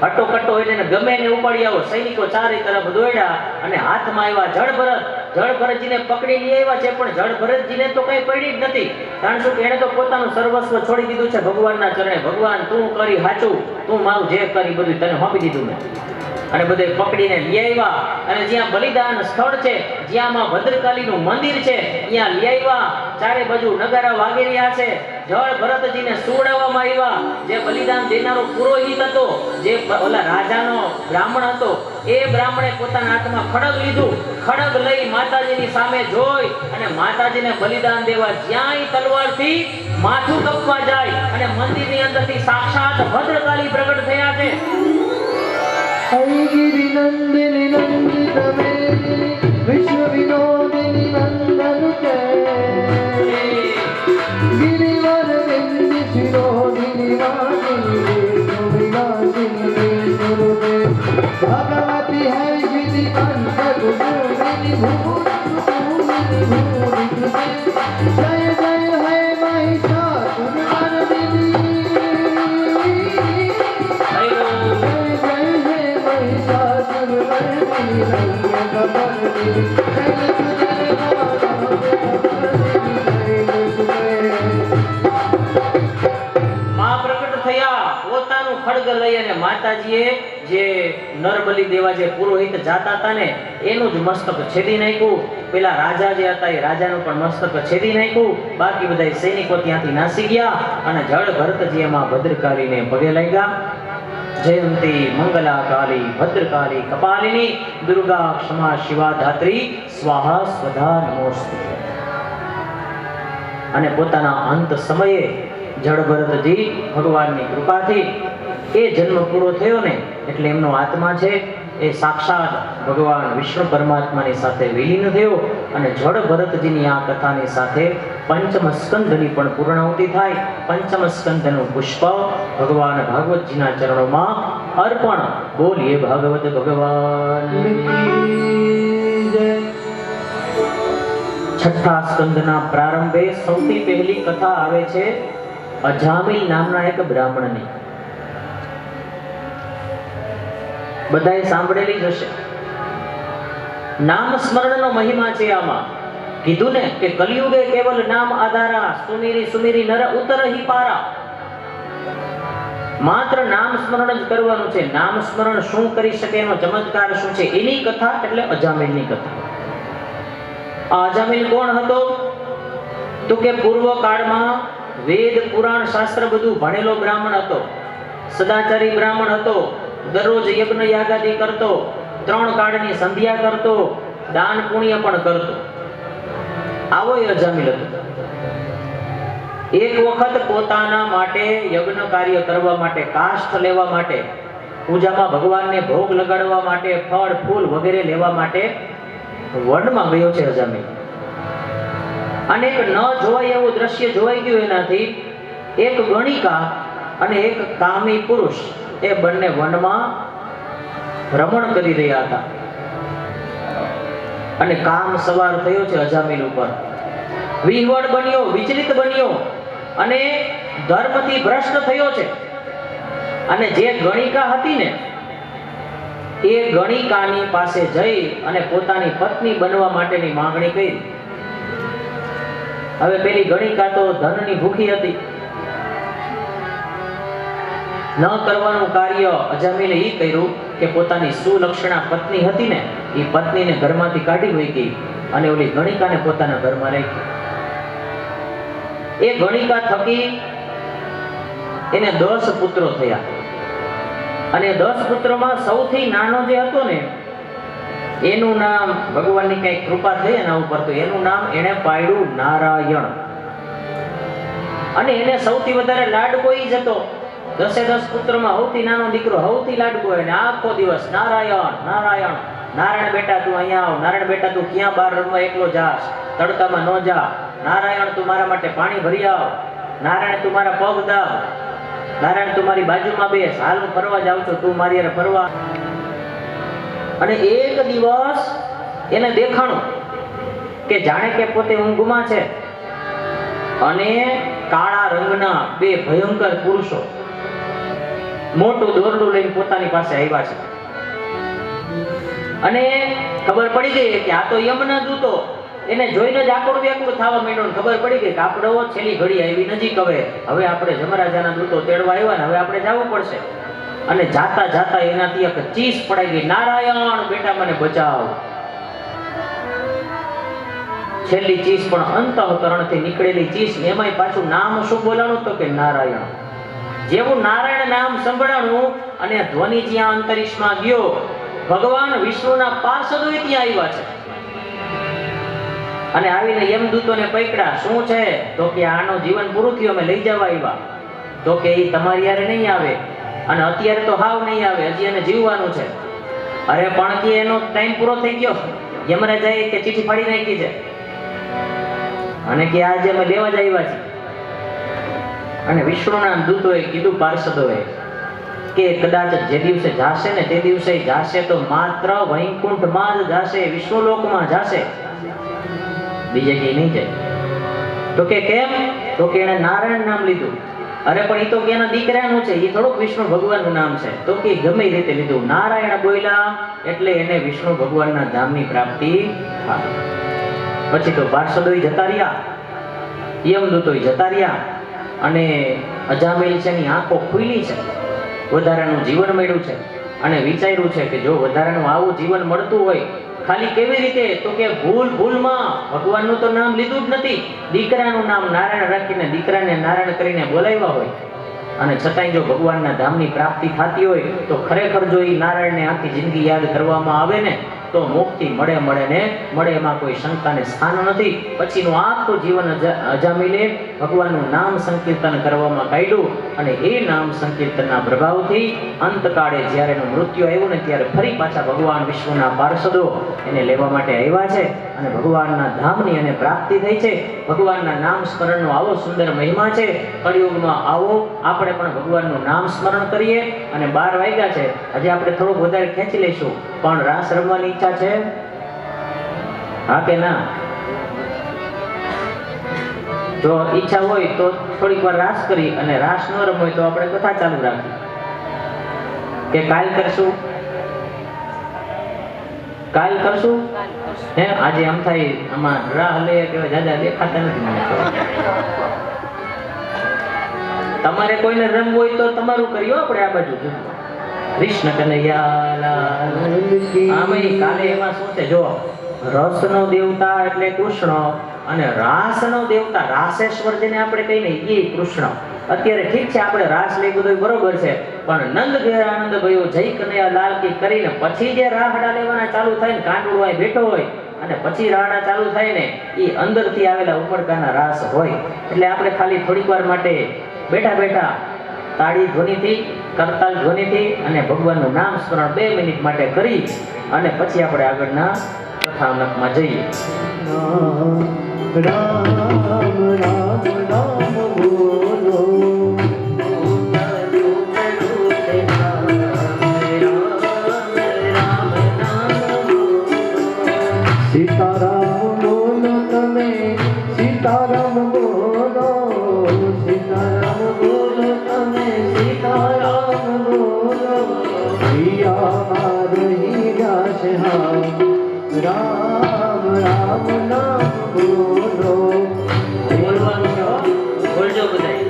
Speaker 1: હટ્ટો કટ્ટો એટલે ગમે એને ઉપાડી આવો. સૈનિકો ચારે તરફ દોડ્યા અને હાથમાં આવ્યા જળભરતજીને પકડી લઈ આવ્યા છે, પણ જળભરતજીને તો કઈ પડી જ નથી. કારણ શું કે એને તો પોતાનું સર્વસ્વ છોડી દીધું છે ભગવાનના ચરણે. ભગવાન તું કરી હાચું, તું મારું જે કરી બધું તને સોંપી દીધું મેં. અને બધે પકડીને લઈ આવ્યા અને જ્યાં બલિદાન સ્થળ છે, જ્યાં માં ભદ્રકાલીનું મંદિર છે, ત્યાં લઈ આવ્યા. ચારે બાજુ નગારા વાગી રહ્યા છે. જળ ભરતજીને સુવડાવવામાં આવ્યા. જે બલિદાન દેનારો પુરોહિત હતો, જે ઓલા રાજાનો બ્રાહ્મણ હતો, એ બ્રાહ્મણે પોતાના હાથમાં ખડગ લીધું. ખડગ લઈ માતાજીની સામે જોઈ અને માતાજીને બલિદાન દેવા જ્યાંય તલવારથી માથું કપવા જાય અને મંદિરની અંદરથી સાક્ષાત ભદ્રકાળી પ્રગટ થયા છે.
Speaker 2: હરિગિરિ નંદિની નંદિત મેદિની વિશ્વ વિનોદિની નંદનુતે ગિરિવર વિંદી શિરોધિની વાદિની વિલાસિની સુરદે ભગવતી હૈ વિધિ અંતર્ગુણિની ભૂમિની જય જય હૈ મહિષાસુરમર્દિની
Speaker 1: ખડગ લઈ અને માતાજીએ જે નરબલી દેવા જે પુરોહિત જાતા હતા ને એનું જ મસ્તક છેદી નાખ્યું. પેલા રાજા જે હતા એ રાજાનું પણ મસ્તક છેદી નાખ્યું. બાકી બધા સૈનિકો ત્યાંથી નાસી ગયા અને જળ ભરતજી એમાં ભદ્રકાલીને પગે લાગ્યા. જયંતી મંગલા કાલી ભદ્રકાલી કપાલિની દુર્ગા ક્ષમા શિવા ધાત્રી સ્વાહા સ્વધા નમોસ્તુ. અને પોતાના અંત સમયે જળ ભરતજી ભગવાનની કૃપાથી એ જન્મ પૂરો થયો ને એટલે એમનો આત્મા છે એ સાક્ષાત ભગવાન વિષ્ણુ પરમાત્માની સાથે વિલીન થયો. અને જળ ભરતજીની આ કથાની સાથે પંચમ સ્કંધની પણ પૂર્ણાહુતિ થાય. પંચમ સ્કંધનું પુષ્પ ભગવાન ભાગવતજીના ચરણોમાં અર્પણ. બોલીએ ભાગવત ભગવાન. છઠ્ઠા સ્કંધના પ્રારંભે સૌથી પહેલી કથા આવે છે અજામિલ નામના એક બ્રાહ્મણની. બધાએ સાંભળેલી જ હશે. નામ સ્મરણનો મહિમા છે આમાં. કીધું ને કે કલિયુગે કેવલ નામ આધારા સુમીરી સુમીરી નર ઉતરહી પારા. માત્ર નામ સ્મરણ જ કરવાનું છે. નામ સ્મરણ શું કરી શકે, એનો ચમત્કાર શું છે, એની કથા એટલે અજામિલની કથા. આ અજામિલ કોણ હતો? તો કે પૂર્વ કાળમાં વેદ પુરાણ શાસ્ત્ર બધું ભણેલો બ્રાહ્મણ હતો. સદાચારી બ્રાહ્મણ હતો. દરરોજ યજ્ઞ યાગાદી કરતો, 3 કાળની સંધ્યા કરતો, દાન પુણ્ય પણ કરતો. આવો એ અજામિલ હતો. એક વખત પોતાના માટે યજ્ઞ કાર્ય કરવા માટે, કાષ્ઠ લેવા માટે, પૂજામાં ભગવાનને ભોગ લગાડવા માટે, ફળ ફૂલ વગેરે લેવા માટે વનમાં ગયો છે અજામિલ. અને એક ન જોવાય એવું દ્રશ્ય જોવાઈ ગયું એનાથી. એક ગણિકા અને એક કામી પુરુષ એ બંને વનમાં ભ્રમણ કરી રહ્યા હતા. અને કામ સવાર થયો છે અજામિલ ઉપર. વિહવળ બન્યો, વિચલિત બન્યો અને ધર્મથી ભ્રષ્ટ થયો છે. અને જે ગણિકા હતી ને એ ગણિકાની પાસે જઈ અને પોતાની પત્ની બનવા માટેની માંગણી કરી. હવે પેલી ગણિકા તો ધનની ભૂખી હતી. ન કરવાનું કાર્ય અજામિલે એ કર્યું કે પોતાની સુલક્ષણા પત્ની હતી ને એ પત્નીને ઘરમાંથી કાઢી મૂકી અને ઓલી ગણિકાને પોતાના ઘરમાં રાખી. એ ગણિકા થકી એને 10 પુત્રો થયા. અને 10 પુત્રોમાં સૌથી નાનો જે હતો ને એનું નામ, ભગવાનની કઈ કૃપા થઈ એના ઉપર, તો એનું નામ એને પાડ્યું નારાયણ. અને એને સૌથી વધારે લાડકો ઈ જ હતો. 10 પુત્રમાં સૌથી નાનો દીકરો, સૌથી લાડકો. એને આખો દિવસ નારાયણ નારાયણ, નારાયણ બેટા તું અહીંયા આવ, નારાયણ બેટા તું ક્યાં બહાર રમવા એકલો જાસ, તડકામાં ન જા, નારાયણ તું મારા માટે પાણી ભરી આવ, નારાયણ તું મારા પગ દાવ, નારાયણ તું મારી બાજુમાં બેસ, હાલ હું ફરવા જાઉં છું, તું મારી હારે ફરવા. અને એક દિવસ એને દેખાણું કે જાણે કે પોતે ઊંઘમાં છે અને કાળા રંગના બે ભયંકર પુરુષો મોટું દોરડું લઈને પોતાની પાસે આવ્યા છે. અને ખબર પડી ગઈ કે આ તો યમના દૂતો. એને જોઈને જ આકુળ વ્યાકુળ થવા માંડ્યો ને ખબર પડી ગઈ કે આપણો છેલ્લી ઘડી આવી નજીક. હવે આપણે જમરાજાના દૂતો તેડવા આવ્યા ને હવે આપણે જવું પડશે. અને જાતા જાતા એનાથી એક ચીસ પડાઈ ગઈ, નારાયણ બેટા મને બચાવ. છેલ્લી ચીસ પણ અંતઃકરણથી નીકળેલી ચીસ, એમાંય પાછું નામ શું બોલાણું તો કે નારાયણ. જેવું નારાયણ નામ સંભળાણું અને ધ્વનિ જ્યાં અંતરિક્ષમાં ગયો, ભગવાન વિષ્ણુના પાર્ષદો ત્યાં આવ્યા છે. અને આવીને યમદૂતોને પકડ્યા. શું છે તો કે આનો જીવન પૂરું થયું, અમે લઈ જવા આવ્યા. તો કે એ તમારી યારે નહીં આવે અને અત્યારે તો હાવ નહીં આવે, હજી એને જીવવાનું છે. અરે પણ કે એનો ટાઈમ પૂરો થઈ ગયો. યમરાજાએ કે ચીઠી ફાડી નાખી છે અને કે આજે અમે લેવા જ આવ્યા છીએ. અને વિષ્ણુના દૂતોએ કીધું પાર્ષદોએ કે કદાચ જે દિવસે જાશે ને તે દિવસે જાશે તો માત્ર વૈકુંઠમાં જ જાશે, વિષ્ણુલોકમાં જાશે, બીજે ક્યાંય નહીં જાય. તો કે કેમ? તો કે એને નારાયણ નામ લીધું. અરે પણ એ તો કે એના દીકરાનું છે, એ થોડુંક વિષ્ણુ ભગવાનનું નામ છે. તો કે ગમે રીતે લીધું, નારાયણ બોલ્યા એટલે એને વિષ્ણુ ભગવાનના ધામની પ્રાપ્તિ થાય. પછી તો પાર્ષદોય જતા રહ્યા, યમદૂતોય જતા રહ્યા અને અજામિલ છે ની આંખો ખુલી છે, વધારાનું જીવન મળ્યું છે. અને વિચાર્યું છે કે જો વધારાનું આવું જીવન મળતું હોય ખાલી કેવી રીતે, તો કે ભૂલમાં ભગવાનનું તો નામ લીધું જ નથી, દીકરાનું નામ નારાયણ રાખીને દીકરાને નારાયણ કરીને બોલાવ્યા હોય અને છતાંય જો ભગવાનના ધામની પ્રાપ્તિ થતી હોય તો ખરેખર જો એ નારાયણને આખી જિંદગી યાદ કરવામાં આવે ને તો મુક્તિ મળે ને મળે, એમાં કોઈ શંકાને સ્થાન નથી. પછીનું આખું જીવન અજામિલે ભગવાનનું નામ સંકીર્તન કરવામાં કાઢ્યું અને એ નામ સંકીર્તનના પ્રભાવથી અંતકાળે જ્યારે એનું મૃત્યુ આવ્યું ને ત્યારે ફરી પાછા ભગવાન વિષ્ણુના પાર્ષદો એને લેવા માટે આવ્યા છે અને ભગવાનના ધામની એને પ્રાપ્તિ થઈ છે. ભગવાનના નામ સ્મરણનો આવો સુંદર મહિમા છે. કળિયુગમાં આવો આપણે પણ ભગવાનનું નામ સ્મરણ કરીએ. અને 12 વાગ્યા છે, હજી આપણે થોડુંક વધારે ખેંચી લઈશું, પણ રાસ રમવાની ઈચ્છા છે? હા કે ના? જો ઈચ્છા હોય તો થોડીક વાર રાસ કરી, અને રાસ ન રમવો હોય તો આપણે કથા ચાલુ રાખી કે કાલ કરશું. કાલ કરશું હે? આજે આમ થાય આમાં રાહ લે કે જાજા દેખાતા નથી મને. તમારે કોઈને રમવું હોય તો તમારું કર્યો, આપણે આ બાજુ કૃષ્ણ કનૈયા લાલ કી. આમાં કાલે એમાં શું છે, જો રસનો દેવતા એટલે કૃષ્ણ અને રાસનો દેવતા રાસેશ્વર જેને આપણે કહીને એ કૃષ્ણ. અત્યારે ઠીક છે આપણે રાસ લઈ બધું બરોબર છે, પણ નંદ ઘેર આનંદ ભયો જય કનૈયા લાલ કી કરીને પછી જે રાહડા લેવાના ચાલુ થાય ને, કાંડુડો અહીં બેઠો હોય અને પછી રાહડા ચાલુ થાય ને, એ અંદરથી આવેલા ઉમળકાના રાસ હોય. એટલે આપણે ખાલી થોડીક વાર માટે બેઠા બેઠા તાળી ધ્વનિથી, કરતાલ ધ્વનિથી અને ભગવાનનું નામ સ્મરણ 2 મિનિટ માટે કરી અને પછી આપણે આગળના કથાનકમાં જઈએ.
Speaker 2: રામ રામ રામ બોલો, સીતારામ બોલો તમે, સીતારામ બોલો, સીતારામ બોલો તમે, સીતારામ બોલો. રહી જાશે હા, રામ રામ નામ બોલો.
Speaker 1: બોલવાનું છે, બોલજો બધા.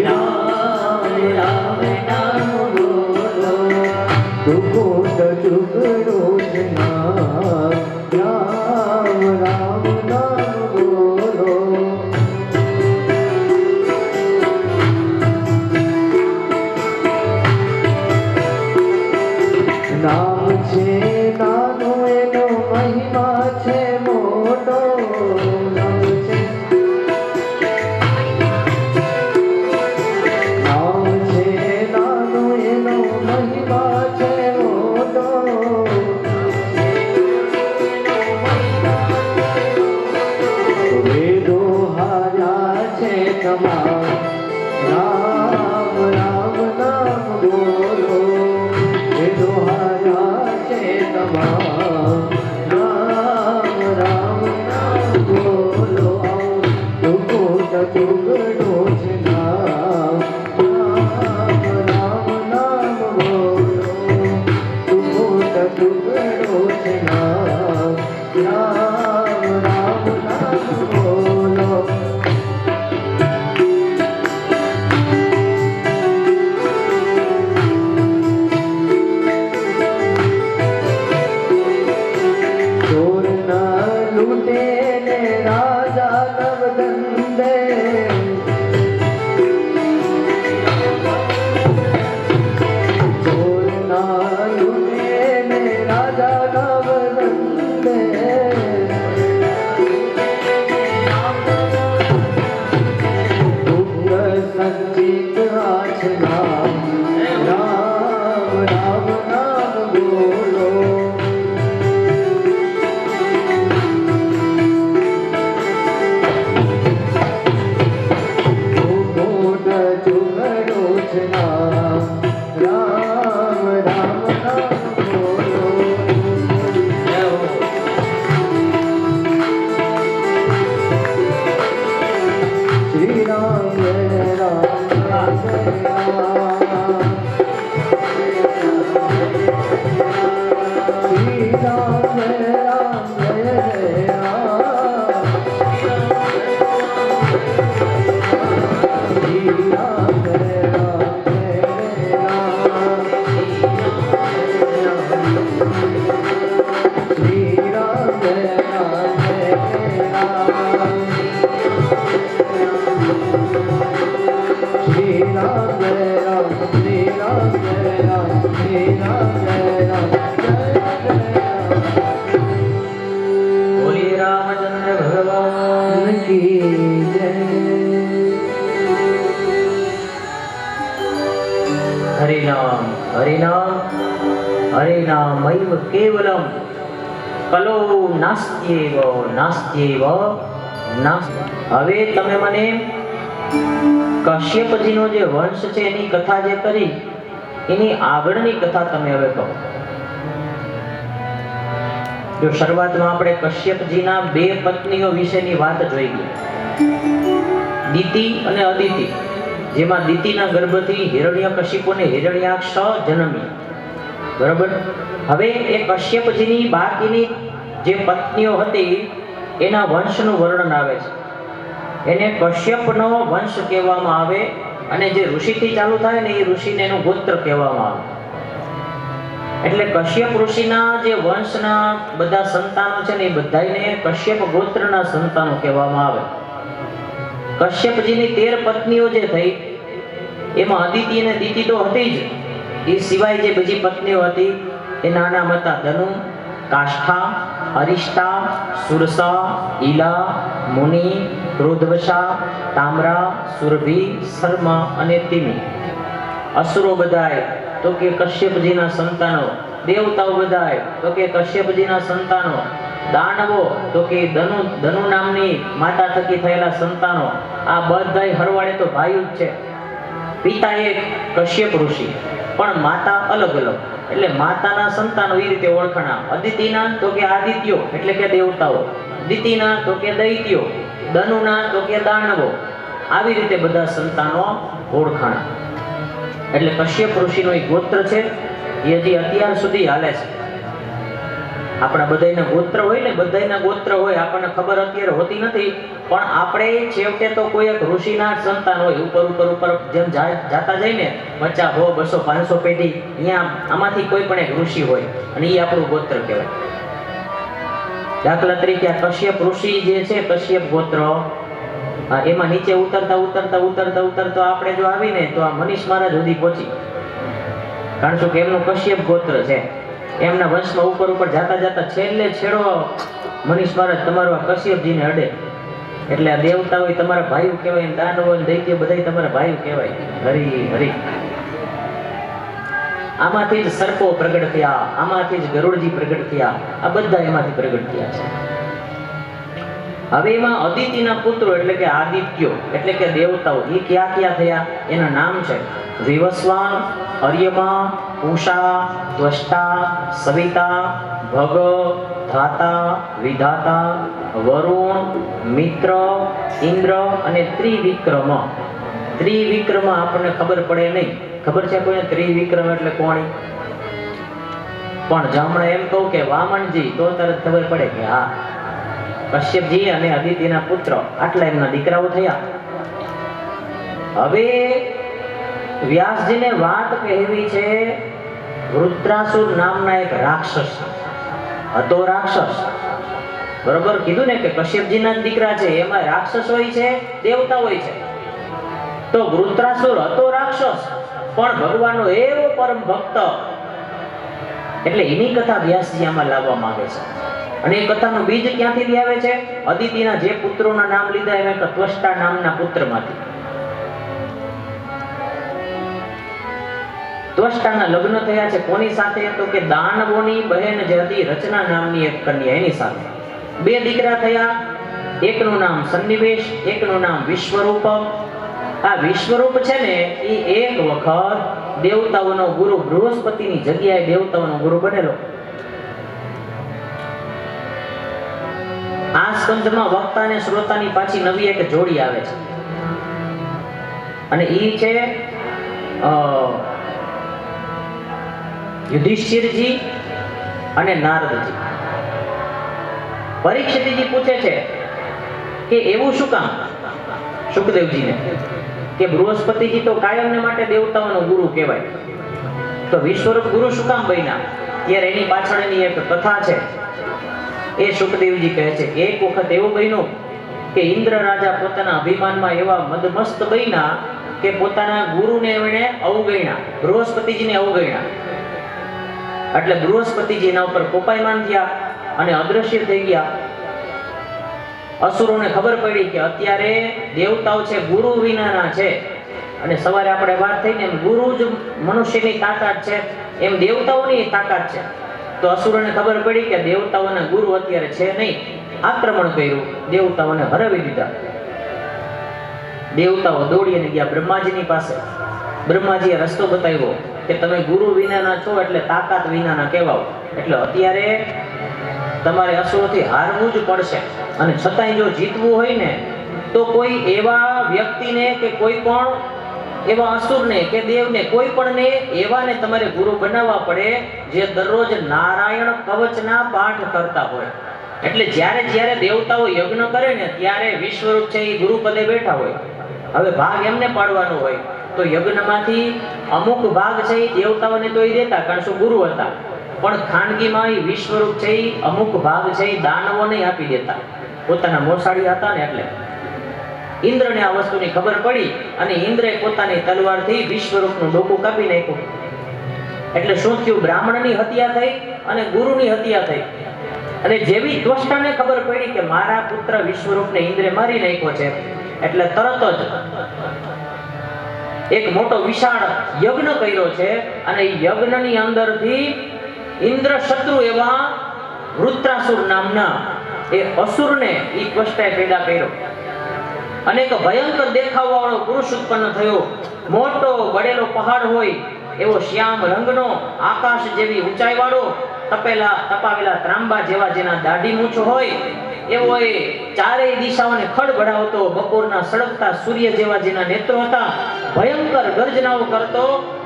Speaker 2: રામ રામ નામ બોલો, દુઃખોટ ચુગડો જના, રામ રામ નામ બોલો. નામ છે નાનો એનો મહિમા છે મોટો. નામ છે નાનો એનો મહિમા છે મોટો. વેદો હાર્યા છે તમામ, Ram Shri Ram Jai Ram, Shri Ram Jai Ram, Shri Ram Jai Ram, Jai Ram Jai Ram.
Speaker 1: બોલી રામચંદ્ર ભગવાન
Speaker 2: की जय.
Speaker 1: હરિનામ હરિનામ હરિનામૈવ કેવલમ કલો નાસ્ત્યેવ નાસ્ત્યેવ નાસ્ત્ય. હવે તમે મને કશ્યપજીનો જે વંશ છે એની કથા જે કરી એની આગળની કથા તમે હવે કહો. જો શરૂઆતમાં આપણે કશ્યપજીના બે પત્નીઓ વિશેની વાત જોઈ ગયા, દિતિ અને અદિતિ, જેમાં દિતિના ગર્ભથી હિરણ્યકશિપુને હિરણ્યાક્ષ જન્મ્યા. બરાબર. હવે એ કશ્યપજીની બાકીની જે પત્નીઓ હતી એના વંશનું વર્ણન આવે છે. એને કશ્યપનો વંશ કહેવામાં આવે અને જે ઋષિથી ચાલુ થાય ને એ ઋષિને એનું ગોત્ર કહેવામાં આવે. એટલે કશ્યપ ઋષિના જે વંશના બધા સંતાનો છે ને એ બધાને કશ્યપ ગોત્રના સંતાનો કહેવામાં આવે. કશ્યપજીની 13 પત્નીઓ જે થઈ એમાં અદિતિ અને દિતિ તો હતી જ, એ સિવાય જે બીજી પત્નીઓ હતી એના નામ હતા ધનુ, કાષ્ઠા, અરિષ્ટા, સુરસા, ઈલા, મુનિ, ક્રોધવશા, તામ્રા, સુરભી, શર્મા અને તિમિ. અસુરો બધાય તો કે કશ્યપજીના સંતાનો, દેવતાઓ બધાય તો કે કશ્યપજીના સંતાનો, દાનવો તો કે ધનુ નામની માતા થકી થયેલા સંતાનો. આ બધાય હરવાડે તો ભાઈ જ છે. પિતા એક કશ્યપ ઋષિ પણ માતા અલગ અલગ, એટલે માતાના સંતાનો એ રીતે ઓળખાણા. અદિતિના તો કે આદિત્યો એટલે કે દેવતાઓ, દિતિના તો કે દૈત્યો, ધનુના તો કે દાનવો. આવી રીતે બધા સંતાનો ઓળખાણા. એટલે કશ્યપ ઋષિનો એક ગોત્ર છે એ હજી અત્યાર સુધી હાલે છે. આપણા બધાયના ગોત્ર હોય ને, બધાયના ગોત્ર હોય, આપણને ખબર અત્યારે હોતી નથી, પણ આપણે છેવટે તો કોઈ એક ઋષિના જ સંતાન હોય. ઉપર જેમ જાતા જાય ને 50, 100, 200, 500 પેઢી, અહીંયા આમાંથી કોઈ પણ એક ઋષિ હોય અને એ આપણું ગોત્ર કહેવાય. દાખલા તરીકે આ કશ્યપ ઋષિ જે છે, કશ્યપ ગોત્ર, એમાં નીચે ઉતરતા આપણે જો આવીને તો આ મનીષ મહારાજ સુધી પહોંચી. કારણ શું કે એમનું કશ્યપ ગોત્ર છે. એમના વંશમાં ઉપર જાતા છેડો મનીષ મહારાજ તમારો આ કશ્યપજીને અડે. એટલે આ દેવતા હોય તમારા ભાઈઓ કહેવાય, દાનવ હોય દૈત્ય બધા તમારા ભાઈઓ કહેવાય. હરી હરી. આમાંથી જ સર્પો પ્રગટ થયા, આમાંથી જ ગરુડજી પ્રગટ થયા, આ બધા એમાંથી પ્રગટ થયા છે. હવે એમાં અદિતિના પુત્રો એટલે કે આદિત્યો એટલે કે દેવતાઓ, એ ક્યાં થયા એના નામ છે વિવસ્વાન, અર્યમા, ઉષા, ત્વષ્ટા, સવિતા, ભગ, ધાતા, વિધાતા, વરુણ, મિત્ર, ઇન્દ્ર અને ત્રિવિક્રમ. ત્રિવિક્રમ આપણને ખબર પડે નહીં. ખબર છે કોઈને ત્રિવિક્રમ એટલે કોણ? પણ જમણે એમ કહું કે વામનજી તો તરત ખબર પડે કે હા, કશ્યપજી અને અદિતિના પુત્ર, આટલા એમના દીકરાઓ થયા. હવે વ્યાસજીને વાત કહેવી છે વૃત્રાસુર નામના એક રાક્ષસ હતો. રાક્ષસ બરોબર કીધું ને કે કશ્યપજીના જ દીકરા છે, એમાં રાક્ષસ હોય છે, દેવતા હોય છે. તો વૃત્રાસુર હતો રાક્ષસ, પણ ભગવાનનો એવો પરમ ભક્ત, એટલે એની કથા વ્યાસજી આમાં લાવવા માંગે છે. અને એ કથાનું બીજ ક્યાંથી લાવે છે? અદિતિના જે પુત્રોના નામ લીધા એમાં ત્વષ્ટા નામના પુત્રમાંથી. ત્વષ્ટાના લગ્ન થયા છે કોની સાથે? તો કે દાનવોની બહેન જે હતી રચના નામની એક કન્યા, એની સાથે 2 દીકરા થયા. એકનું નામ સન્નિવેશ, એકનું નામ વિશ્વરૂપ. આ વિશ્વરૂપ છે ને એ એક વખત દેવતાઓનો ગુરુ બૃહસ્પતિની જગ્યાએ દેવતાઓનો ગુરુ બનેલો. આ સ્કંધમાં વક્તા અને શ્રોતાની પાછી નવી એક જોડી આવે છે, અને ઈ છે યુધિષ્ઠિરજી અને નારદજી. પરીક્ષિતજી પૂછે છે કે એવું શું કામ સુખદેવજીને કે બૃહસ્પતિજી તો કાયમને માટે દેવતાઓનો ગુરુ કહેવાય, તો વિશ્વરૂપ ગુરુ શું કામ બન્યા? ત્યારે એની પાછળની એક કથા છે. એ સુખદેવજી કહે છે કે એક વખત એવું બન્યું કે ઇન્દ્ર રાજા પોતાના અભિમાનમાં એવા મદમસ્ત બન્યા કે પોતાના ગુરુને એમણે અવગણ્યા, બૃહસ્પતિજીને અવગણ્યા. એટલે બૃહસ્પતિજી એના ઉપર કોપાયમાન થયા અને અદ્રશ્ય થઈ ગયા. અસુરોને ખબર પડી કે અત્યારે દેવતાઓ છે ગુરુ વિનાના છે, અને સવારે આપણે વાત થઈ ને એમ ગુરુ જ મનુષ્યની તાકાત છે એમ દેવતાઓની તાકાત છે. તો અસુરોને ખબર પડી કે દેવતાઓના ગુરુ અત્યારે છે નહીં. આક્રમણ કર્યું, દેવતાઓને હરાવી દીધા. દેવતાઓ દોડીને ગયા બ્રહ્માજીની પાસે. બ્રહ્માજીએ રસ્તો બતાવ્યો કે તમે ગુરુ વિનાના છો એટલે તાકાત વિનાના કહેવાઓ, એટલે અત્યારે તમારે અસુરોથી હારવું જ પડશે. અને છતાંય જો જીતવું હોય ને તો કોઈ એવા વ્યક્તિને કે કોઈ પણ એવા અસુરને કે દેવને કોઈ પણને એવાને તમારે ગુરુ બનાવવા પડે જે દરરોજ નારાયણ કવચના પાઠ કરતા હોય. એટલે જ્યારે જ્યારે દેવતાઓ યજ્ઞ કરે ને ત્યારે વિશ્વરૂપ છે એ ગુરુ પદે બેઠા હોય. હવે ભાગ એમને પાડવાનો હોય તો યજ્ઞમાંથી અમુક ભાગ છે એ દેવતાઓને તો એ દેતા, કારણ શું ગુરુ હતા. પણ ખાનગીમાં એ વિશ્વરૂપ છે એ અમુક ભાગ છે એ દાનવોને આપી દેતા, પોતાના મોસાળી હતા ને એટલે. ઇન્દ્રને આ વસ્તુની ખબર પડી અને ઇન્દ્રે પોતાની તલવારથી વિશ્વરૂપનું ડોકું કાપી નાખ્યું. એટલે શું થયું? બ્રાહ્મણની હત્યા થઈ અને ગુરુની હત્યા થઈ. અને જેવી દ્વષ્ટાને ખબર પડી કે મારા પુત્ર વિશ્વરૂપને ઇન્દ્રે મારી નાખ્યો છે, એટલે તરત જ એક મોટો વિશાળ યજ્ઞ કર્યો છે. અને એ યજ્ઞની અંદરથી ઇન્દ્ર શત્રુ એવા વૃત્રાસુર નામના એ અસુરને એ ત્વષ્ટાએ પેદા કર્યો. અને એક ભયંકર દેખાવવાળો પુરુષ ઉત્પન્ન થયો. મોટો બળેલો પહાડ હોય એવો શ્યામ રંગનો, આકાશ જેવી ઊંચાઈ વાળો, તપાવેલા ત્રાંબા જેવા જેના દાઢી મૂછ હોય એવો એ ચારેય દિશાઓને ખડબડાવતો, બપોરના સળગતા સૂર્ય જેવા જેના નેત્રો હતા, ભયંકર ગર્જનાઓ કરતો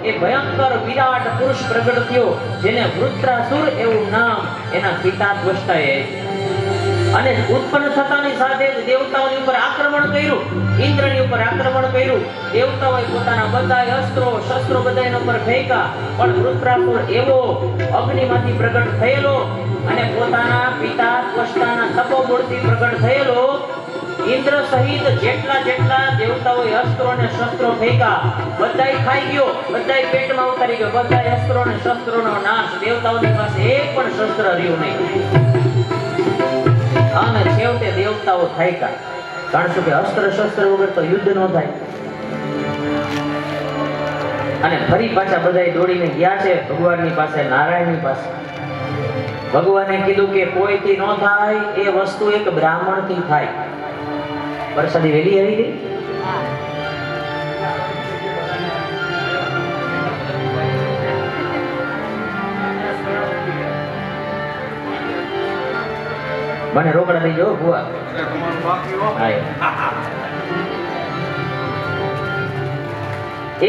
Speaker 1: એ ભયંકર વિરાટ પુરુષ પ્રગટ થયો, જેને વૃત્રાસુર એવું નામ એના પિતા દ્વષ્ટાએ. અને ઉત્પન્ન થતાની સાથે જ દેવતાઓની ઉપર આક્રમણ કર્યું, ઇન્દ્રની ઉપર આક્રમણ કર્યું. દેવતાઓએ પોતાના બધા અસ્ત્રો શસ્ત્રો બધા એના ઉપર ફેંક્યા, પણ વૃત્રાસુર એવો અગ્નિમાંથી પ્રગટ થયેલો અને પોતાના પિતા ત્વષ્ટાના તપોબળથી પ્રગટ થયેલો, ઇન્દ્ર સહિત જેટલા દેવતાઓએ અસ્ત્રો અને શસ્ત્રો ફેંક્યા બધાય ખાઈ ગયો, બધાય પેટમાં ઉતારી ગયો, બધાય અસ્ત્રો અને શસ્ત્રોનો નાશ. દેવતાઓની પાસે એક પણ શસ્ત્ર રહ્યું નહીં. અને છેવટે દેવતાઓ થાક્યા, કારણ શું કે અસ્ત્ર શસ્ત્ર વગર તો યુદ્ધ ન થાય. અને ફરી પાછા બધા દોડીને ગયા છે ભગવાનની પાસે, નારાયણની પાસે. ભગવાને કીધું કે કોઈથી ન થાય એ વસ્તુ એક બ્રાહ્મણથી થાય. વરસાદી વેલી આવી ગઈ. મને રોકડા થઈ જાઓ ભુવા.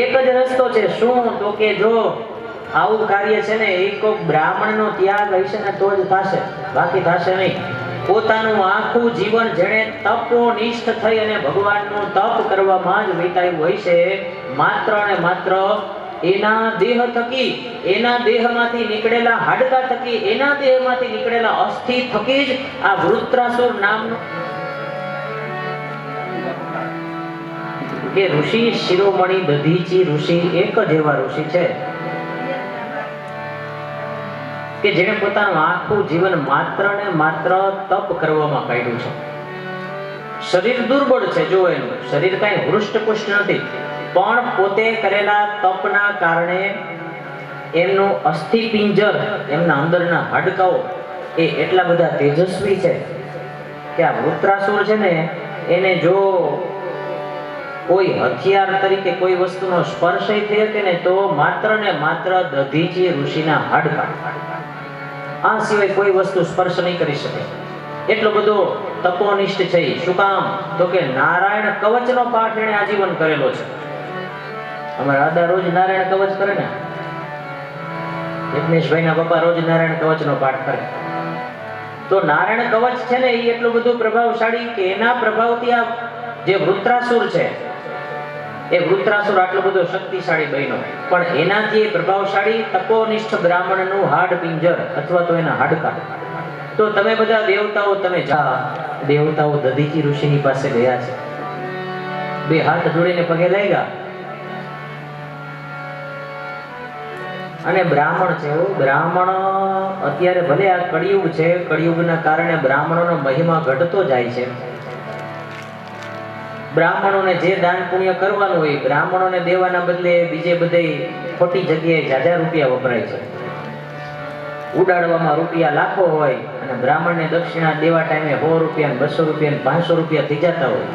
Speaker 1: એક જ રસ્તો છે. શું? તો કે જો આવું કાર્ય છે ને એક બ્રાહ્મણનો ત્યાગ હશે ને તો જ થશે, બાકી થશે નહીં. પોતાનું આખું જીવન જેણે તપોનિષ્ઠ થઈ અને ભગવાનનું તપ કરવામાં જ વિતાવ્યું હોય છે, માત્ર ને માત્ર એના દેહ થકી, એના દેહમાંથી નીકળેલા હાડકા થકી, એના દેહમાંથી નીકળેલા અસ્થિ થકી જ આ વૃત્રાસુર નામનો કે ઋષિ શિરોમણી દધીચી ઋષિ એક જ એવા ઋષિ છે કે જેણે પોતાનું આખું જીવન માત્ર ને માત્ર તપ કરવામાં કાઢ્યું છે. શરીર દુર્બળ છે, જો એનું શરીર કાંઈ હૃષ્ટપુષ્ટ નથી, પણ પોતે કરેલા તપના કારણે એમનું અસ્થિપિંજર, એમના અંદરના હાડકાઓ એ એટલા બધા તેજસ્વી છે કે આ વૃત્રાસુર છે ને એને જો કોઈ હથિયાર તરીકે કોઈ વસ્તુનો સ્પર્શ થઈ શકે ને તો માત્ર ને માત્ર દધીચી ઋષિના હાડકા, આ સિવાય કોઈ વસ્તુ સ્પર્શ નહીં કરી શકે. એટલો બધો તપોનિષ્ઠ છે. શું કામ? તો કે નારાયણ કવચનો પાઠ એને આજીવન કરેલો છે. અમારા દાદા રોજ નારાયણ કવચ કરે ને, યજ્ઞેશભાઈ ના પપ્પા રોજ નારાયણ કવચનો પાઠ કરે. તો નારાયણ કવચ છે ને એ એટલું બધું પ્રભાવશાળી કે એના પ્રભાવથી આ જે વૃત્રાસુર છે એ વૃત્રાસુર આટલો બધો શક્તિશાળી બન્યો, પણ એનાથી પ્રભાવશાળી તપોનિષ્ઠ બ્રાહ્મણનું હાડ પિંજર અથવા તો એના હાડકા તો તમે બધા દેવતાઓ તમે જા. દેવતાઓ દધીચી ઋષિની પાસે ગયા છે, બે હાથ જોડીને પગે લાગ્યા. અને બ્રાહ્મણ છે, બ્રાહ્મણ અત્યારે ભલે આ કળિયુગ છે, કળિયુગના કારણે બ્રાહ્મણોનો મહિમા ઘટતો જાય છે. બ્રાહ્મણોને જે દાન પુણ્ય કરવાનું હોય બ્રાહ્મણોને દેવાના બદલે બીજે બધે ખોટી જગ્યાએ જાજા રૂપિયા વપરાય છે. ઉડાડવામાં રૂપિયા લાખો હોય અને બ્રાહ્મણને દક્ષિણા દેવા ટાઈમે 100 રૂપિયા, 200 રૂપિયા, 500 રૂપિયા થઈ જતા હોય.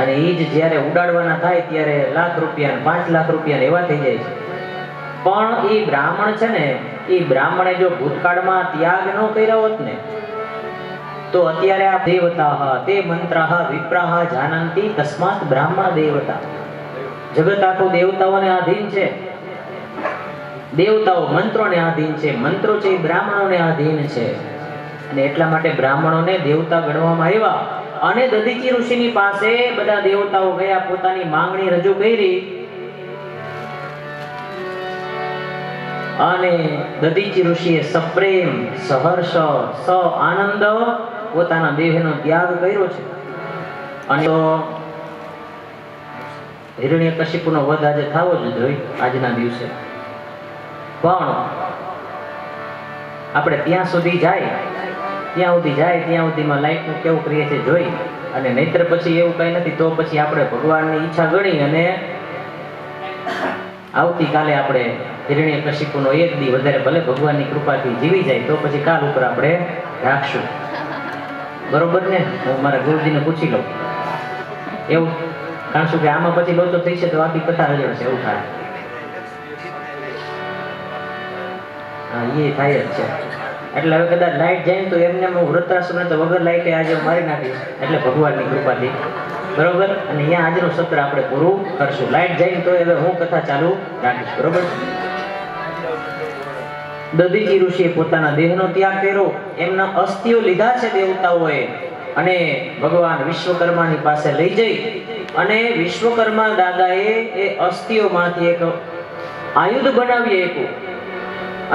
Speaker 1: અને એ જ જ્યારે ઉડાડવાના થાય ત્યારે લાખ રૂપિયા, 5 લાખ રૂપિયા એવા થઈ જાય છે. પણ એ બ્રાહ્મણ છે ને, એ બ્રાહ્મણે જો ભૂતકાળમાં ત્યાગ ન કર્યો હોત ને તો અત્યારે આ દેવતા તે મંત્રાહ વિપ્રાહ જાનંતી તસ્માત બ્રાહ્મણ દેવતા. જગત આખું દેવતાઓને આધીન છે. દેવતાઓ મંત્રોને આધીન છે, મંત્રો છે એ બ્રાહ્મણોને આધીન છે. અને એટલા માટે બ્રાહ્મણોને દેવતા ગણવામાં આવ્યા. અને દધીચી ઋષિની પાસે બધા દેવતાઓ ગયા, પોતાની માંગણી રજૂ કરી. અને દધીચી ઋષિએ સપ્રેમ, સહર્ષ, સ આનંદ પોતાના દેહનો ત્યાગ કર્યો છે. અને હિરણ્યકશિપુનો વધ આજે થવો જ જોઈએ આજના દિવસે. પણ આપણે ત્યાં સુધી જાય ત્યાં સુધીમાં લાઈફનું કેવું ક્રિયા છે જોઈ અને નહીતર પછી એવું કઈ નથી તો પછી આપણે ભગવાનની ઈચ્છા ગણી અને આવતીકાલે આપણે હિરણ્યકશિપુનો એક દી વધારે ભલે ભગવાનની કૃપાથી જીવી જાય તો પછી કાલ ઉપર આપણે રાખશું. બરોબર ને? હું મારા ગુરુજીને પૂછી લઉં એવું, કારણ શું કે આમાં પછી લોચો થઈ છે તો આખી કથા રજડશે એવું થાય. હા, એ થાય જ છે. એટલે હવે કદાચ લાઈટ જાય તો એમને હું વૃત્રાસુરને તો વગર લાઈટે આજે મારી નાખીશ એટલે ભગવાનની કૃપાથી. બરોબર? અને અહીંયા આજનું સત્ર આપણે પૂરું કરશું. લાઈટ જાય તો હવે હું કથા ચાલુ રાખીશ. બરોબર? દધીચી ઋષિએ પોતાના દેહનો ત્યાગ કર્યો. એમના અસ્થિઓ લીધા છે દેવતાઓએ અને ભગવાન વિશ્વકર્માની પાસે લઈ જઈ અને વિશ્વકર્મા દાદાએ એ અસ્થિઓમાંથી એક આયુધ બનાવી આપ્યું.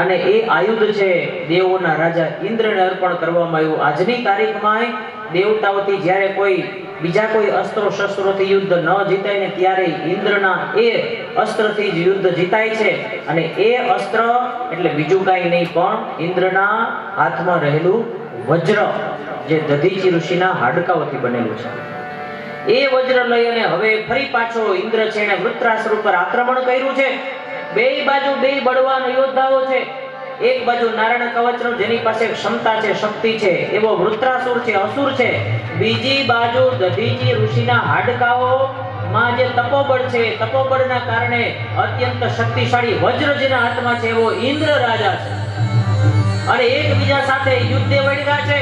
Speaker 1: અને એ આયુધ છે દેવોના રાજા ઇન્દ્રને અર્પણ કરવામાં આવ્યું. આજની તારીખમાં દેવતાઓથી જ્યારે કોઈ બીજા કોઈ અસ્ત્રો શસ્ત્રોથી યુદ્ધ ન જીતાય ને ત્યારે ઇન્દ્રના એ અસ્ત્રથી જ યુદ્ધ જીતાય છે. અને એ અસ્ત્ર એટલે બીજું કાંઈ નહીં પણ ઇન્દ્રના હાથમાં રહેલું વજ્ર, જે દધીચી ઋષિના હાડકાઓથી બનેલું છે. એ વજ્ર લઈ અને હવે ફરી પાછો ઇન્દ્ર છે એને વૃત્રાસુર ઉપર આક્રમણ કર્યું છે. બે બાજુ બે બળવાન યોદ્ધાઓ છે. એક બાજુ નારાયણ કવચનો જેની પાસે ક્ષમતા છે, શક્તિ છે એવો વૃત્રાસુર છે, અસુર છે. બીજી બાજુ દધીચી ઋષિના હાડકાઓ માં જે તપોબળ છે, તપોબળના કારણે અત્યંત શક્તિશાળી વજ્ર જેના હાથમાં છે એવો ઇન્દ્ર રાજા છે. અને એકબીજા સાથે યુદ્ધે વળ્યા છે.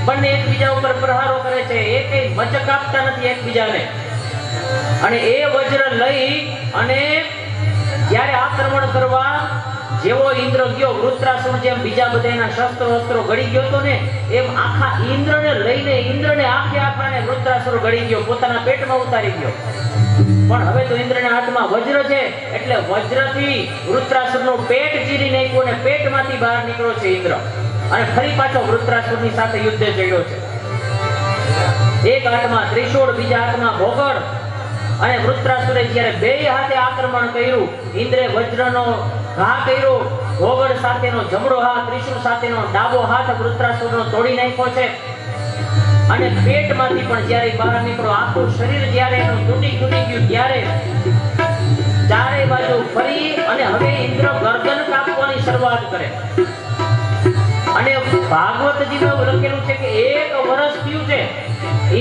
Speaker 1: બંને એકબીજા ઉપર પ્રહારો કરે છે, એકેય મચક આપતા નથી એકબીજાને. અને એ વજ્ર લઈ અને જ્યારે આક્રમણ કરવા જેવો ઇન્દ્ર ગયો, વૃત્રાસુર જેમ બીજા બધાના શસ્ત્રો ગળી ગયો તો ને એમ આખા ઇન્દ્રને લઈને ઇન્દ્રને આખાને વૃત્રાસુર ગળી ગયો, પોતાના પેટમાં ઉતારી ગયો. પણ હવે તો ઇન્દ્રના હાથમાં વજ્ર છે એટલે વજ્રથી વૃત્રાસુરનું પેટ ચીરી નાખ્યું અને પેટમાંથી બહાર નીકળ્યો છે ઇન્દ્ર અને ફરી પાછો વૃત્રાસુરની સાથે યુદ્ધે ચડ્યો છે. એક હાથમાં ત્રિશૂળ, બીજા હાથમાં ભોગળ. અને વૃત્રાસુરે જ્યારે બે હાથે આક્રમણ કર્યું, ઇન્દ્રે વજ્રનો ઘા કર્યો, ભોગળ સાથેનો જમણો હાથ, ત્રિશૂળ સાથેનો ડાબો હાથ વૃત્રાસુરનો તોડી નાખ્યો છે. અને પેટમાંથી પણ જ્યારે બહાર નીકળ્યો, આખું શરીર જ્યારે એનું તૂટી ગયું ત્યારે ચારે બાજુ ફરી અને હવે ઇન્દ્ર ગર્દન કાપવાની શરૂઆત કરે. અને ભાગવતજીમાં લખેલું છે કે 1 વર્ષ થયું છે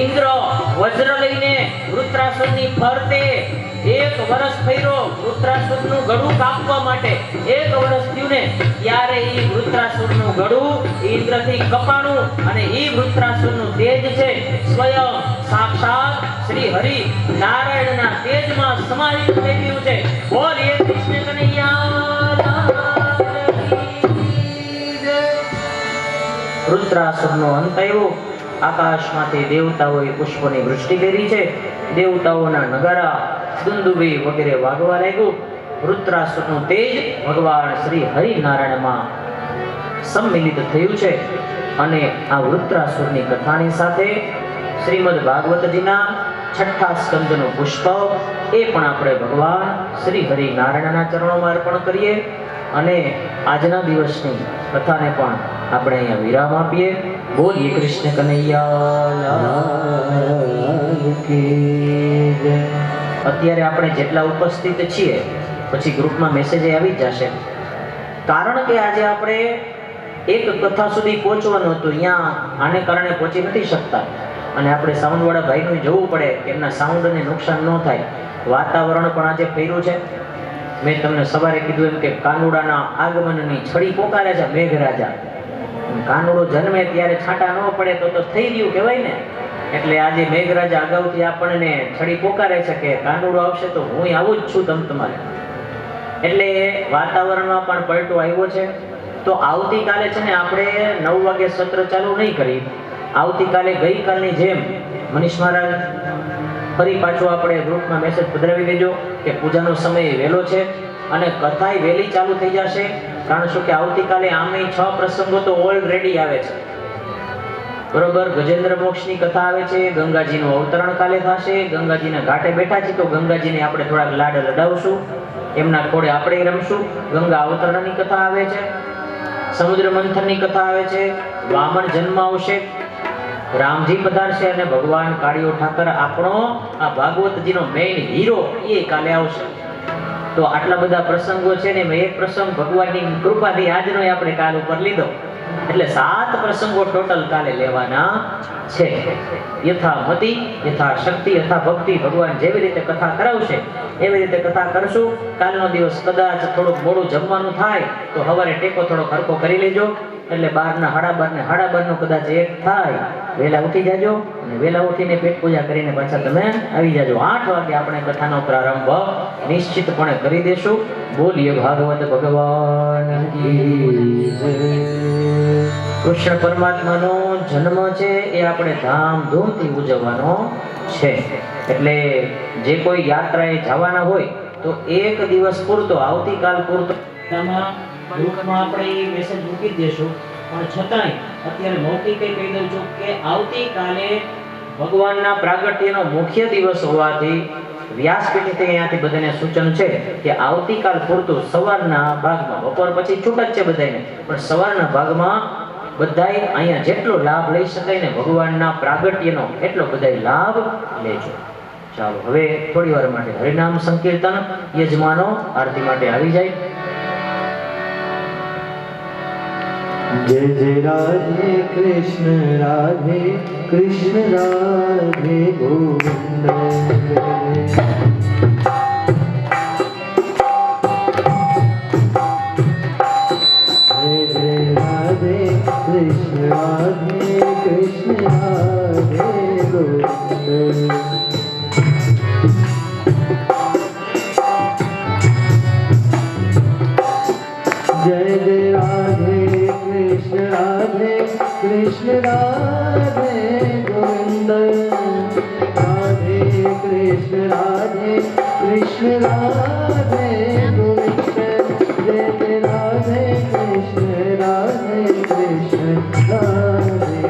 Speaker 1: ઇન્દ્ર વજ્ર લઈને વૃત્રાસુરની ફરતે 1 વર્ષ ફર્યો વૃત્રાસુરનું ગળું કાપવા માટે. 1 વર્ષ થયું ને ત્યારે એ વૃત્રાસુરનું ગળું ઇન્દ્રથી કપાણું અને એ વૃત્રાસુરનું તેજ છે સ્વયં સાક્ષાત શ્રી હરિ નારાયણના તેજમાં સમાહિત થઈ ગયું છે. બોલીએ કૃષ્ણ કનૈયા. વૃત્રાસુરનો અંત આવ્યો. આકાશમાંથી દેવતાઓએ પુષ્પોની વૃષ્ટિ કરી છે. દેવતાઓના નગારા, દુંદુભી વગેરે વાગવા લાગ્યું. વૃત્રાસુરનું તેજ ભગવાન શ્રી હરિનારાયણમાં સંમિલિત થયું છે. અને આ વૃત્રાસુરની કથાની સાથે શ્રીમદ ભાગવતજીના 6ઠ્ઠા સ્કંદનું પુષ્પ એ પણ આપણે ભગવાન શ્રી હરિ નારાયણના ચરણોમાં અર્પણ કરીએ અને આજના દિવસની કથાને પણ આપણે અહીંયા વિરામ આપીએ. બોલીએ કૃષ્ણ કનૈયા. અત્યારે આપણે જેટલા ઉપસ્થિત છીએ પછી ગ્રુપમાં મેસેજ આવી જ જશે, કારણ કે આજે આપણે એક કથા સુધી પહોંચવાનું હતું, અહીંયા આને કારણે પહોંચી નથી શકતા અને આપણે સાઉન્ડવાળા ભાઈનું જોવું પડે કે એમના સાઉન્ડને નુકસાન ન થાય. વાતાવરણ પણ આજે ફેર્યું છે. મેં તમને સવારે કીધું એમ કે કાનુડાના આગમનની છડી પોકારે છે મેઘરાજા. કાનુડો જન્મે ત્યારે છાંટા ન પડે તો થઈ રહ્યું કહેવાય ને. એટલે આજે મેઘરાજા અગાઉથી આપણને છડી પોકારે છે કે કાનુડો આવશે તો હું આવું જ છું તમારે. એટલે વાતાવરણમાં પણ પલટો આવ્યો છે. તો આવતીકાલે છે ને આપણે 9 વાગે સત્ર ચાલુ નહીં કરી. આવતીકાલે ગઈકાલની જેમ મનીષ મહારાજ ફરી પાછું આપણે ગ્રુપમાં મેસેજ પધરાવી દેજો કે પૂજાનો સમય વહેલો છે અને કથાય વહેલી ચાલુ થઈ જશે. કારણ શું કે આવતીકાલે આમે 6 પ્રસંગો તો ઓલરેડી આવે છે. બરોબર, ગજેન્દ્ર મોક્ષની કથા આવે છે, ગંગાજીનું અવતરણ કાલે થશે, ગંગાજીના ઘાટે બેઠા છે તો ગંગાજીને આપણે થોડાક લાડ લડાવશું, એમના ખોડે આપણે રમશું. ગંગા અવતરણની કથા આવે છે, સમુદ્ર મંથનની કથા આવે છે, વામન જન્મ આવશે, રામજી પધારશે અને ભગવાન કાળિયો ઠાકર આપણો આ ભાગવતજીનો મેઇન હીરો એ કાલે આવશે. તો આટલા બધા પ્રસંગો છે ને મેં એક પ્રસંગ ભગવાનની કૃપાથી આજનો આપણે કાલ ઉપર લીધો, એટલે 7 પ્રસંગો ટોટલ કાલે લેવાના છે. યથામતિ, યથાશક્તિ, યથા ભક્તિ, ભગવાન જેવી રીતે કથા કરાવશે એવી રીતે કથા કરશું. કાલનો દિવસ કદાચ થોડુંક મોડું જમવાનું થાય તો સવારે ટેકો થોડો હરખો કરી લેજો, એટલે 12 ને 12:30 ને 12:30 નું કદાચ એક થાય. વહેલા ઉઠી જાજો અને વહેલા ઉઠીને પેટ પૂજા કરીને પાછા તમે આવી જાજો. 8 વાગે આપણે કથાનો પ્રારંભ નિશ્ચિતપણે કરી દેશું. બોલીએ ભાગવત ભગવાન કી જય. કૃષ્ણ પરમાત્માનો જન્મ છે એ આપણે ધામધૂમથી ઉજવવાનો છે. એટલે જે કોઈ યાત્રાએ જવાના હોય તો એક દિવસ પૂરતો, આવતીકાલ પૂરતો ગ્રુપમાં આપણે મેસેજ મૂકી દેશું. પણ છતાંય અત્યારે મૌખિકે કહી દઉં છું કે આવતીકાલે ભગવાનના પ્રાગટ્યનો મુખ્ય દિવસ હોવાથી વ્યાસપીઠથી અહીંયાથી બધાને સૂચન છે કે આવતીકાલ પૂરતું સવારના ભાગમાં, બપોર પછી છૂટ જ છે બધાને, પણ સવારના ભાગમાં બધાય અહીંયા જેટલો લાભ લઈ શકાય ને ભગવાનના પ્રાગટ્યનો એટલો બધાય લાભ લેજો. ચાલો હવે થોડી વાર માટે હરિનામ સંકીર્તન યજમાનો આરતી માટે આવી જાય.
Speaker 2: जय जय राधे कृष्ण राधे गोविंद. जय जय राधे कृष्ण राधे गोविंद. जय जय राधे कृष्ण राधे गोविंद. राधे कृष्ण राधे गोविंद. जय जय राधे कृष्ण राधे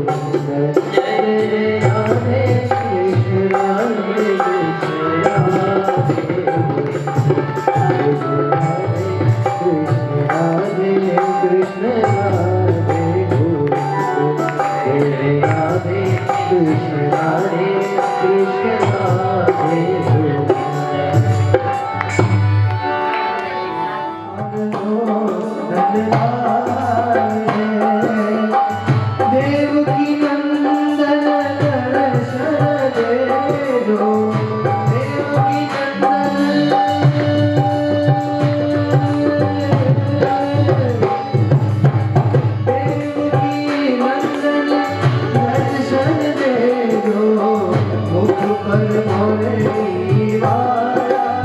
Speaker 2: गोविंद. जय जय राधे कृष्ण राधे कृष्ण राधे गोविंद. जय राधे कृष्ण राधे गोविंद. देवकी नंदन दर्शन दे दो. देवकी नंदन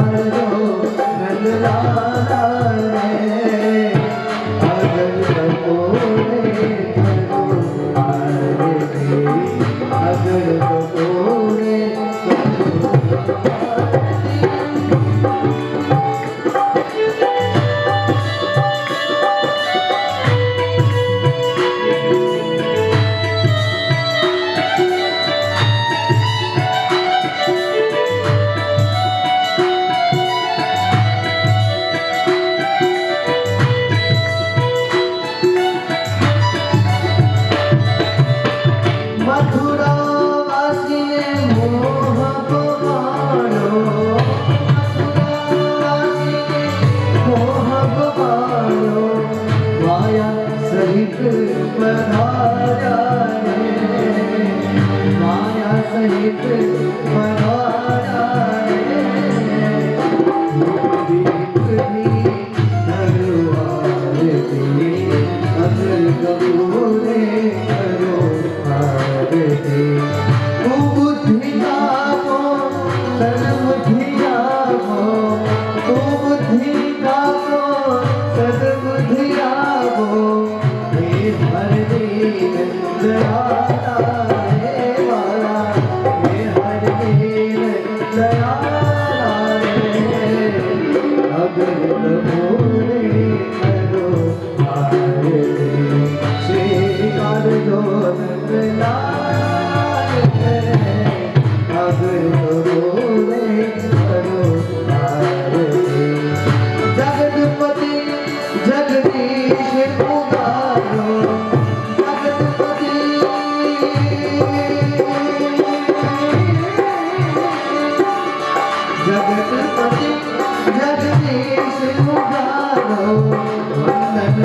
Speaker 2: स्वीकारजो नंदलाला रे अगर कपूरे करो आरती अगर कपूरे मथुरा वासी ने मोह को मारो मथुरा वासी ने मोह को मारो माया सहित पधारा रे माया सहित पधारा रे दीप भी नगवार दी अगर कपूरे करो आरती तू बुद्धि जागो सद्बुद्धि जागो तू बुद्धि जागो सद्बुद्धि जागो हे हर दीन दयाला रे वाला हे हर दीन दयाला रे अगर कपूरे करो आरती स्वीकार जो नंदलाल रे अगर कपूरे करो आरती जगतपति जगदीश पुकारो जगतपति जगतपति जगदीश पुकारो वंदन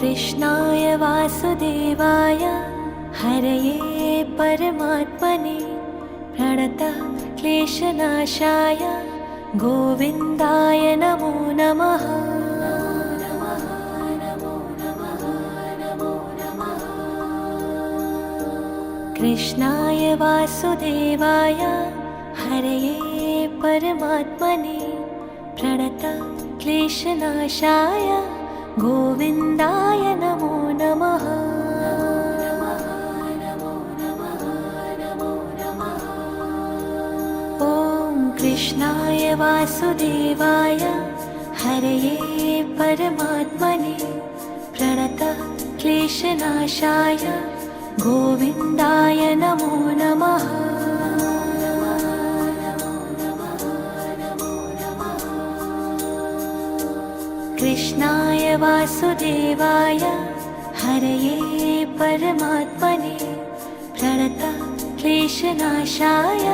Speaker 3: कृष्णाय वासुदेवाय हरये परमात्मने प्रणतः क्लेशनाशाय गोविन्दाय नमो नमः। कृष्णाय वासुदेवाय हरये परमात्मने प्रणतः क्लेशनाशाय गोविन्दाय नमो नमः। ॐ कृष्णाय वासुदेवाय हरये परमात्मने प्रणतः क्लेशनाशाय गोविन्दाय नमो नमः। कृष्णाय वासुदेवाय हरये परमात्मने प्रणतः क्लेशनाशाय